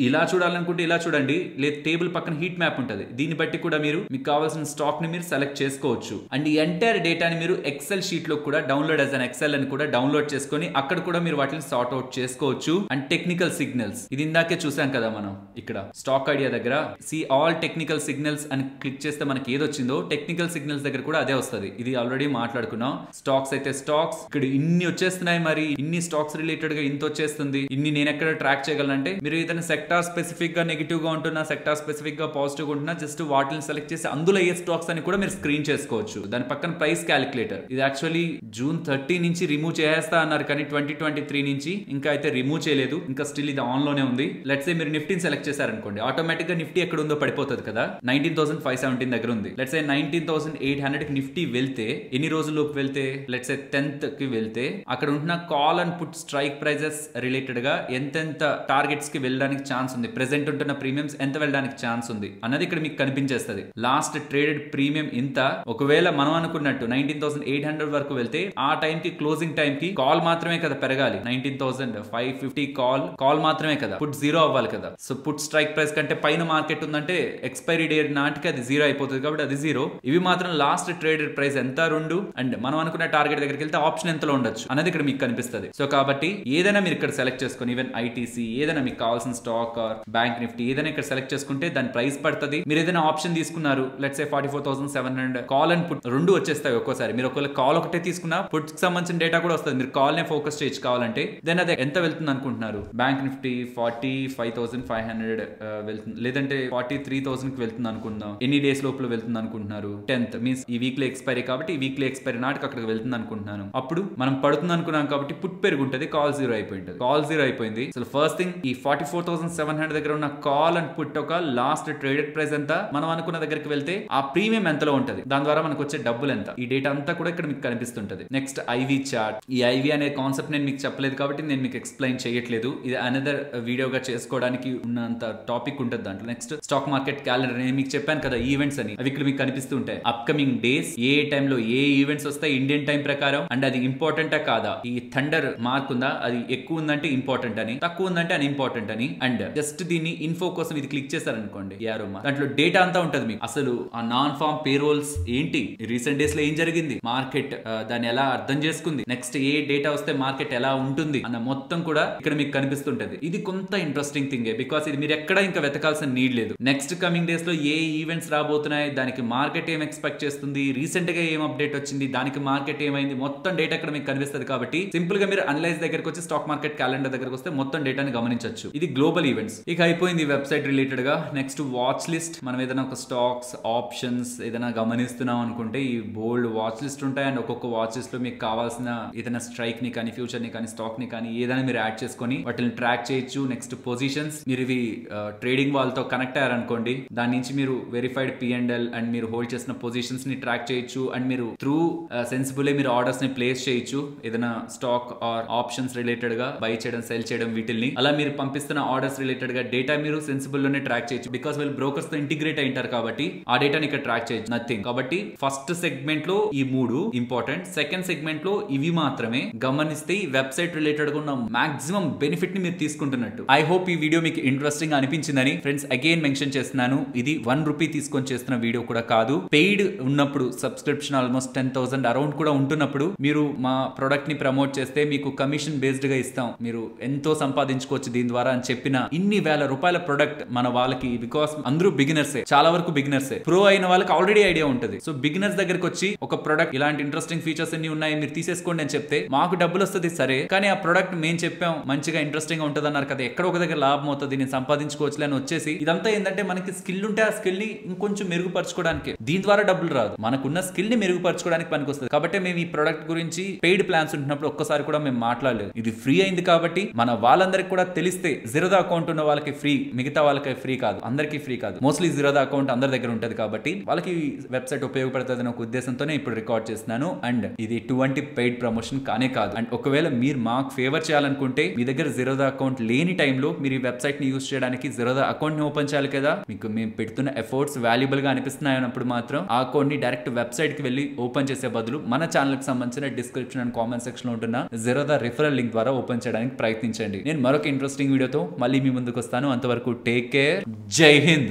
ఇలా చూడాలనుకుంటే ఇలా చూడండి, లేదు టేబుల్ పక్కన హీట్ మ్యాప్ ఉంటుంది, దీన్ని బట్టి కూడా మీరు మీకు కావాల్సిన స్టాక్ ని మీరు సెలెక్ట్ చేసుకోవచ్చు. అండ్ ఈ ఎంటైర్ డేటాని మీరు ఎక్సెల్ షీట్ లో కూడా డౌన్లోడ్ యాజ్ అన్ ఎక్సెల్ అని కూడా డౌన్లోడ్ చేసుకొని అక్కడ కూడా మీరు వాటిని సార్ట్ అవుట్ చేసుకోవచ్చు. అండ్ టెక్నికల్ సిగ్నల్స్ ఇది ఇందాకే చూసాం కదా మనం ఇక్కడ స్టాక్ ఐడియా దగ్గర, సి ఆల్ టెక్నికల్ సిగ్నల్స్ అని క్లిక్ చేస్తే మనకి ఏది వచ్చిందో టెక్నికల్ సిగ్నల్స్ దగ్గర కూడా అదే వస్తుంది. ఇది ఆల్రెడీ మాట్లాడుకున్నాం. స్టాక్స్ అయితే స్టాక్స్ ఇక్కడ ఇన్ని వచ్చేస్తున్నాయి, మరి ఇన్ని స్టాక్స్ రిలేటెడ్ గా ఇంత వచ్చేస్తుంది, ఇన్ని నేను ఎక్కడ ట్రాక్ చేయగలనంటే మీరు ఏదైనా సెక్టార్ స్పెసిఫిక్ గా నెగిటివ్ గా ఉంటున్నా సెక్టార్ స్పెసిఫిక్ గా పాజిటివ్ గా ఉంటున్నా జస్ట్ వాటిని సెలెక్ట్ చేసి అందులో ఏ స్టాక్స్ అని కూడా మీరు స్క్రీన్ చేసుకోవచ్చు. దాని పక్కన ప్రైస్ క్యాలిక్యులేటర్, ఇది యాక్చువల్లీ June 30 నుంచి రిమూవ్ చేస్తా అన్నారు కానీ 2023 నుంచి ఇంకా అయితే రిమూవ్ చేయలేదు, ఇంకా స్టిల్ ఇది ఆన్ లోనే ఉంది. లెట్స్ సే మీరు నిఫ్టీని సెలెక్ట్ చేశారనుకోండి, ఆటోమేటిక్ గా నిఫ్టీ ఎక్కడ ఉందో పడిపోతుంది కదా, 19,517 దగ్గర ఉంది. లెట్స్ సే 19,800 కి నిఫ్టీ వెళ్తే ఎన్ని రోజుల్లోకి వెళ్తే లెట్స్ సే 10th కి వెళ్తే అక్కడ ఉంటున్న call and put strike prices related గా ఎంతెంత టార్గెట్స్ కి వెళ్ళడానికి ఛాన్స్ ఉంది, ప్రెసెంట్ ఉంటున్న ప్రీమియమ్స్ ఎంత వెళ్ళడానికి ఛాన్స్ ఉంది అన్నది ఇక్కడ మీకు కనిపించేస్తుంది. లాస్ట్ ట్రేడెడ్ ప్రీమియం ఇంత, ఒకవేళ మనం అనుకున్నట్టు 19,800 వరకు వెళ్తే ఆ టైం కి క్లోజింగ్ టైం కి కాల్ మాత్రమే కదా పెరగాలి, 19,550 కాల్ మాత్రమే కదా, పుట్ జీరో అవ్వాలి కదా. సో పుట్ స్ట్రైక్ ప్రైస్ కంటే పైన మార్కెట్ ఉందంటే ఎక్స్పైరీ డేట్ నాటికి అది జీరో అయిపోతుంది కాబట్టి అది జీరో. ఇవి మాత్రం లాస్ట్ ట్రేడెడ్ ప్రైస్ ఎంత 2 అండ్ మనం అనుకున్న టార్గెట్ దగ్గరికి వెళ్తే ఆప్షన్ ఎంతలో ఉండొచ్చు అనేది ఇక్కడ మీకు కనిపిస్తుంది. సో కాబట్టి ఏదైనా మీరు ఇక్కడ సెలెక్ట్ చేసుకొని ఈవెన్ ఐటీసీ ఏదైనా మీకు కావాల్సిన స్టాక్ ఆర్ బ్యాంక్ నిఫ్టీ ఏదైనా ఇక్కడ సెలెక్ట్ చేసుకుంటే దాని ప్రైస్ పడుతుంది. మీరు ఏదైనా ఆప్షన్ తీసుకున్నారు let's say 44,700 call and put రెండు వచ్చేస్తాయి ఒక్కోసారి. మీరు ఒకవేళ కాల్ ఒకటే తీసుకున్నా పుట్ కి సంబంధించిన డేటా కూడా వస్తుంది. మీరు కాల్ నే ఫోకస్ చేయొచ్చు కావాలంటే. దెన్ అది ఎంత వెళ్తుంది అనుకుంటున్నారు? బ్యాంక్ నిఫ్టీ 45,500 వెళ్తుంది, లేదంటే 43,000 కి వెళ్తుంది అనుకుందాం. ఎన్ని డేస్ లోపల వెళ్తుంది అనుకుంటున్నారు? 10th మీన్స్ ఈ వీక్లీ ఎక్స్పైరీ కాబట్టి ఈ వీక్లీ ఎక్స్పైరీ నాటికి అక్కడికి వెళ్తుంది అనుకుంటున్నాను. అప్పుడు మనం పడుతుంది అనుకున్నాం కాబట్టి పుట్ పెరుగుంటది, కాల్ జీరో అయిపోయింది. కాల్ జీరో అయిపోయింది. సో ఫస్ట్ థింగ్ ఈ 44,700 దగ్గర ఉన్న కాల్ అండ్ పుట్ ఒక లాస్ట్ ట్రేడెడ్ ప్రైస్ ఎంత, మనం అనుకున్న దగ్గరికి వెళ్తే ఆ ప్రీమియం ఎంతలో ఉంటది, దాని ద్వారా మనకు వచ్చే డబ్బులు ఎంత, ఈ డేటా అంతా కూడా ఇక్కడ మీకు కనిపిస్తుంటది. Next IV chart. ఈ ఐవి అనే కాన్సెప్ట్ నేను మీకు చెప్పలేదు కాబట్టి నేను మీకు ఎక్స్ప్లెయిన్ చేయట్లేదు. ఇది అనదర్ వీడియోగా చేసుకోవడానికి ఉన్నంత టాపిక్ ఉంటుంది దాంట్లో. Next stock market calendar. నేను మీకు చెప్పాను కదా ఈవెంట్స్ అని, అవి ఇక్కడ మీకు కనిపిస్తూ ఉంటాయి. అప్కమింగ్ డేస్, ఏ టైంలో ఏ ఈవెంట్స్ వస్తాయి ఇండియన్ టైం ప్రకారం, అండ్ అది ఇంపార్టెంటా కాదా, ఈ థండర్ మార్క్ ఉందా, అది ఎక్కువ ఉందంటే ఇంపార్టెంట్ అని, తక్కువ ఉందంటే అన్ఇంపార్టెంట్ అని. అండ్ జస్ట్ దీన్ని ఇన్ఫో కోసం ఇది క్లిక్ చేశారనుకోండి దాంట్లో డేటా అంతా ఉంటది మీకు. అసలు ఆ నాన్ ఫార్మ్ పేరోల్స్ ఏంటి, రీసెంట్ డేస్ లో ఏం జరిగింది, మార్కెట్ దాన్ని ఎలా అర్థం చేసుకుంది, నెక్స్ట్ ఏ డేటా వస్తే మార్కెట్ ఎలా ఉంటుంది అన్న మొత్తం కూడా ఇక్కడ మీకు కనిపిస్తుంటది. ఇది కొంత ఇంట్రెస్టింగ్ థింగే, బికాస్ ఇది మీరు ఎక్కడ ఇంకా వెతకాల్సిన నీడ్ లేదు. నెక్స్ట్ కమింగ్ డేస్ లో ఏ ఈవెంట్స్ రాబోతున్నాయి, దానికి మార్కెట్ ఏం ఎక్స్పెక్ట్ చేస్తుంది, రీసెంట్ గా ఏం అప్డేట్ వచ్చింది, దానికి మార్కెట్ ఏమైంది, మొత్తం డేటా ఇక్కడ మీకు కనిపిస్తుంది. కాబట్టి సింపుల్ గా మీరు అనలైజ్ దగ్గరకు వచ్చి స్టాక్ మార్కెట్ క్యాలెండర్ దగ్గరకు వస్తే మొత్తం డేటాని గమనించవచ్చు. ఇది గ్లోబల్ ఈవెంట్స్. ఇక అయిపోయింది వెబ్సైట్ రిలేటెడ్ గా. Next watch list. మనం ఏదైనా ఒక స్టాక్స్ ఆప్షన్స్ ఏదైనా గమనిస్తున్నాం అనుకుంటే ఈ బోల్డ్ వాచ్ లిస్ట్ ఉంటాయి. అండ్ ఒక్కొక్క వాచ్ లిస్ట్ లో మీకు కావాల్సిన ఏదైనా స్ట్రైక్ ని కానీ ఫ్యూచర్ ని కానీ స్టాక్ ని కానీ ఏదైనా మీరు యాడ్ చేసుకొని వాటిని ట్రాక్ చేయొచ్చు. నెక్స్ట్ పొజిషన్స్, మీరు ఇవి ట్రేడింగ్ వాళ్ళతో కనెక్ట్ అయ్యారనుకోండి, దాని నుంచి మీరు వెరిఫైడ్ P&L అండ్ మీరు హోల్డ్ చేసిన పొజిషన్స్ ని ట్రాక్ చేయొచ్చు. అండ్ మీరు త్రూ సెన్సిబుల్ మీరు ఆర్డర్స్ ని ప్లేస్ చేయొచ్చు. ఏదైనా స్టాక్ ఆర్ ఆప్షన్స్ రిలేటెడ్ గా బై చేయడం సెల్ చేయడం వీటిల్ని అలా మీరు పంపిస్తున్న ఆర్డర్స్ రిలేటెడ్ గా డేటా మీరు సెన్సిబుల్ లోనే ట్రాక్ చేయొచ్చు. బికాస్ వీళ్ళు బ్రోకర్స్ తో ఇంటిగ్రేట్ అయి ఉంటారు కాబట్టి ఆ డేటాని ఇక్కడ ట్రాక్ చేయొచ్చు. నథింగ్. కాబట్టి ఫస్ట్ సెగ్మెంట్ లో ఈ 3 ఇంపార్టెంట్. సెకండ్ సెగ్మెంట్ లో ఇవి మాత్రమే గమనిస్తే ఈ వెబ్సైట్ రిలేటెడ్ గా ఉన్న మాక్సిమం బెనిఫిట్ ని మీరు తీసుకుంటున్నట్టు. ఐ హోప్ ఈ వీడియో మీకు ఇంట్రెస్టింగ్ అనిపించిందని ఫ్రెండ్స్ అగైన్ మెన్షన్ చేస్తున్నాను. ఇది 1 రూపీ తీసుకొని చేస్తున్న వీడియో కూడా కాదు. పెయిడ్ ఉన్నప్పుడు సబ్స్క్రిప్షన్ ఆల్మోస్ట్ 10,000 అరౌండ్ కూడా ఉంటున్నప్పుడు మీరు మా ప్రొడక్ట్ ని ప్రమోట్ చేస్తే మీకు కమిషన్ బేస్డ్ గా ఇస్తాం, మీరు ఎంతో సంపాదించుకోవచ్చు దీని ద్వారా అని చెప్పిన ఇన్ని వేల రూపాయల ప్రొడక్ట్ మన వాళ్ళకి, బికాస్ అందరూ బిగినర్సే, చాలా వరకు బిగినర్సే. ప్రో అయిన వాళ్ళకి ఆల్రెడీ ఐడియా ఉంటుంది. సో బిగినర్స్ దగ్గరికి వచ్చి ఒక ప్రొడక్ట్ ఇలాంటి ఇంట్రెస్టింగ్ ఫీచర్స్ అన్ని ఉన్నాయి మీరు తీసేసుకోండి అని చెప్తే మాకు డబ్బులు వస్తుంది సరే, కానీ ఆ ప్రొడక్ట్ మేము చెప్పాం మంచిగా ఇంట్రెస్టింగ్ గా ఉంటుంది అన్నారు కదా, ఎక్కడ ఒక దగ్గర లాభం అవుతుంది నేను సంపాదించుకోవచ్చు అని వచ్చేసి ఇదంతా ఏంటంటే మనకి స్కిల్ ఉంటే ఆ స్కిల్ ని ఇంకొంచెం మెరుగుపరచుకోవడానికి, దీని ద్వారా డబ్బులు రాదు, మనకున్న స్కిల్ ని మెరుగుపరచుకోవడానికి పనికొస్తుంది. కాబట్టి మేము ఈ ప్రొడక్ట్ గురించి పెయిడ్ ప్లాన్స్ ఉంటున్నప్పుడు ఒక్కసారి కూడా మేము మాట్లాడలేదు. ఇది ఫ్రీ అయింది కాబట్టి మన వాళ్ళందరికీ కూడా తెలిస్తే జిరోదా అకౌంట్ ఉన్న వాళ్ళకి ఫ్రీ, మిగతా వాళ్ళకి ఫ్రీ కాదు, అందరికీ ఫ్రీ కాదు. మోస్ట్లీ జిరోదా అకౌంట్ అందరి దగ్గర ఉంటది కాబట్టి వాళ్ళకి వెబ్సైట్ ఉపయోగపడుతుంది అనే ఒక ఉద్దేశంతోనే ఇప్పుడు రికార్డ్ చేస్తున్నాను. అండ్ ఇది ఎటువంటి పెయిడ్ ప్రమోషన్ కానే కాదు. అండ్ ఒకవేళ మీరు మాకు ఫేవర్ చేయాలనుకుంటే మీ దగ్గర జిరోదా అకౌంట్ లేని టైంలో మీరు ఈ వెబ్సైట్ ని యూజ్ చేయడానికి జిరోదా అకౌంట్ ని ఓపెన్ చేయాలి కదా. మీకు మేము పెడుతున్న ఎఫర్ట్స్ వాల్యుబుల్ గా అనిపిస్తున్నాయి అన్నప్పుడు మాత్రం ఆ అకౌంట్ ని డైరెక్ట్ వెబ్సైట్ కి వెళ్ళి ఓపెన్ చేసే బదులు మన ఛానల్ కి సంబంధించిన డిస్క్రిప్షన్ అండ్ కామెంట్ సెక్షన్ లో ఉంటున్న జిరోదా రిఫరల్ లింక్ ద్వారా ఓపెన్ చేయడానికి ప్రయత్నించండి. నేను మరొక ఇంట్రెస్టింగ్ వీడియోతో మళ్ళీ మీ ముందుకు వస్తాను. అంతవరకు టేక్ కేర్. జై హింద్.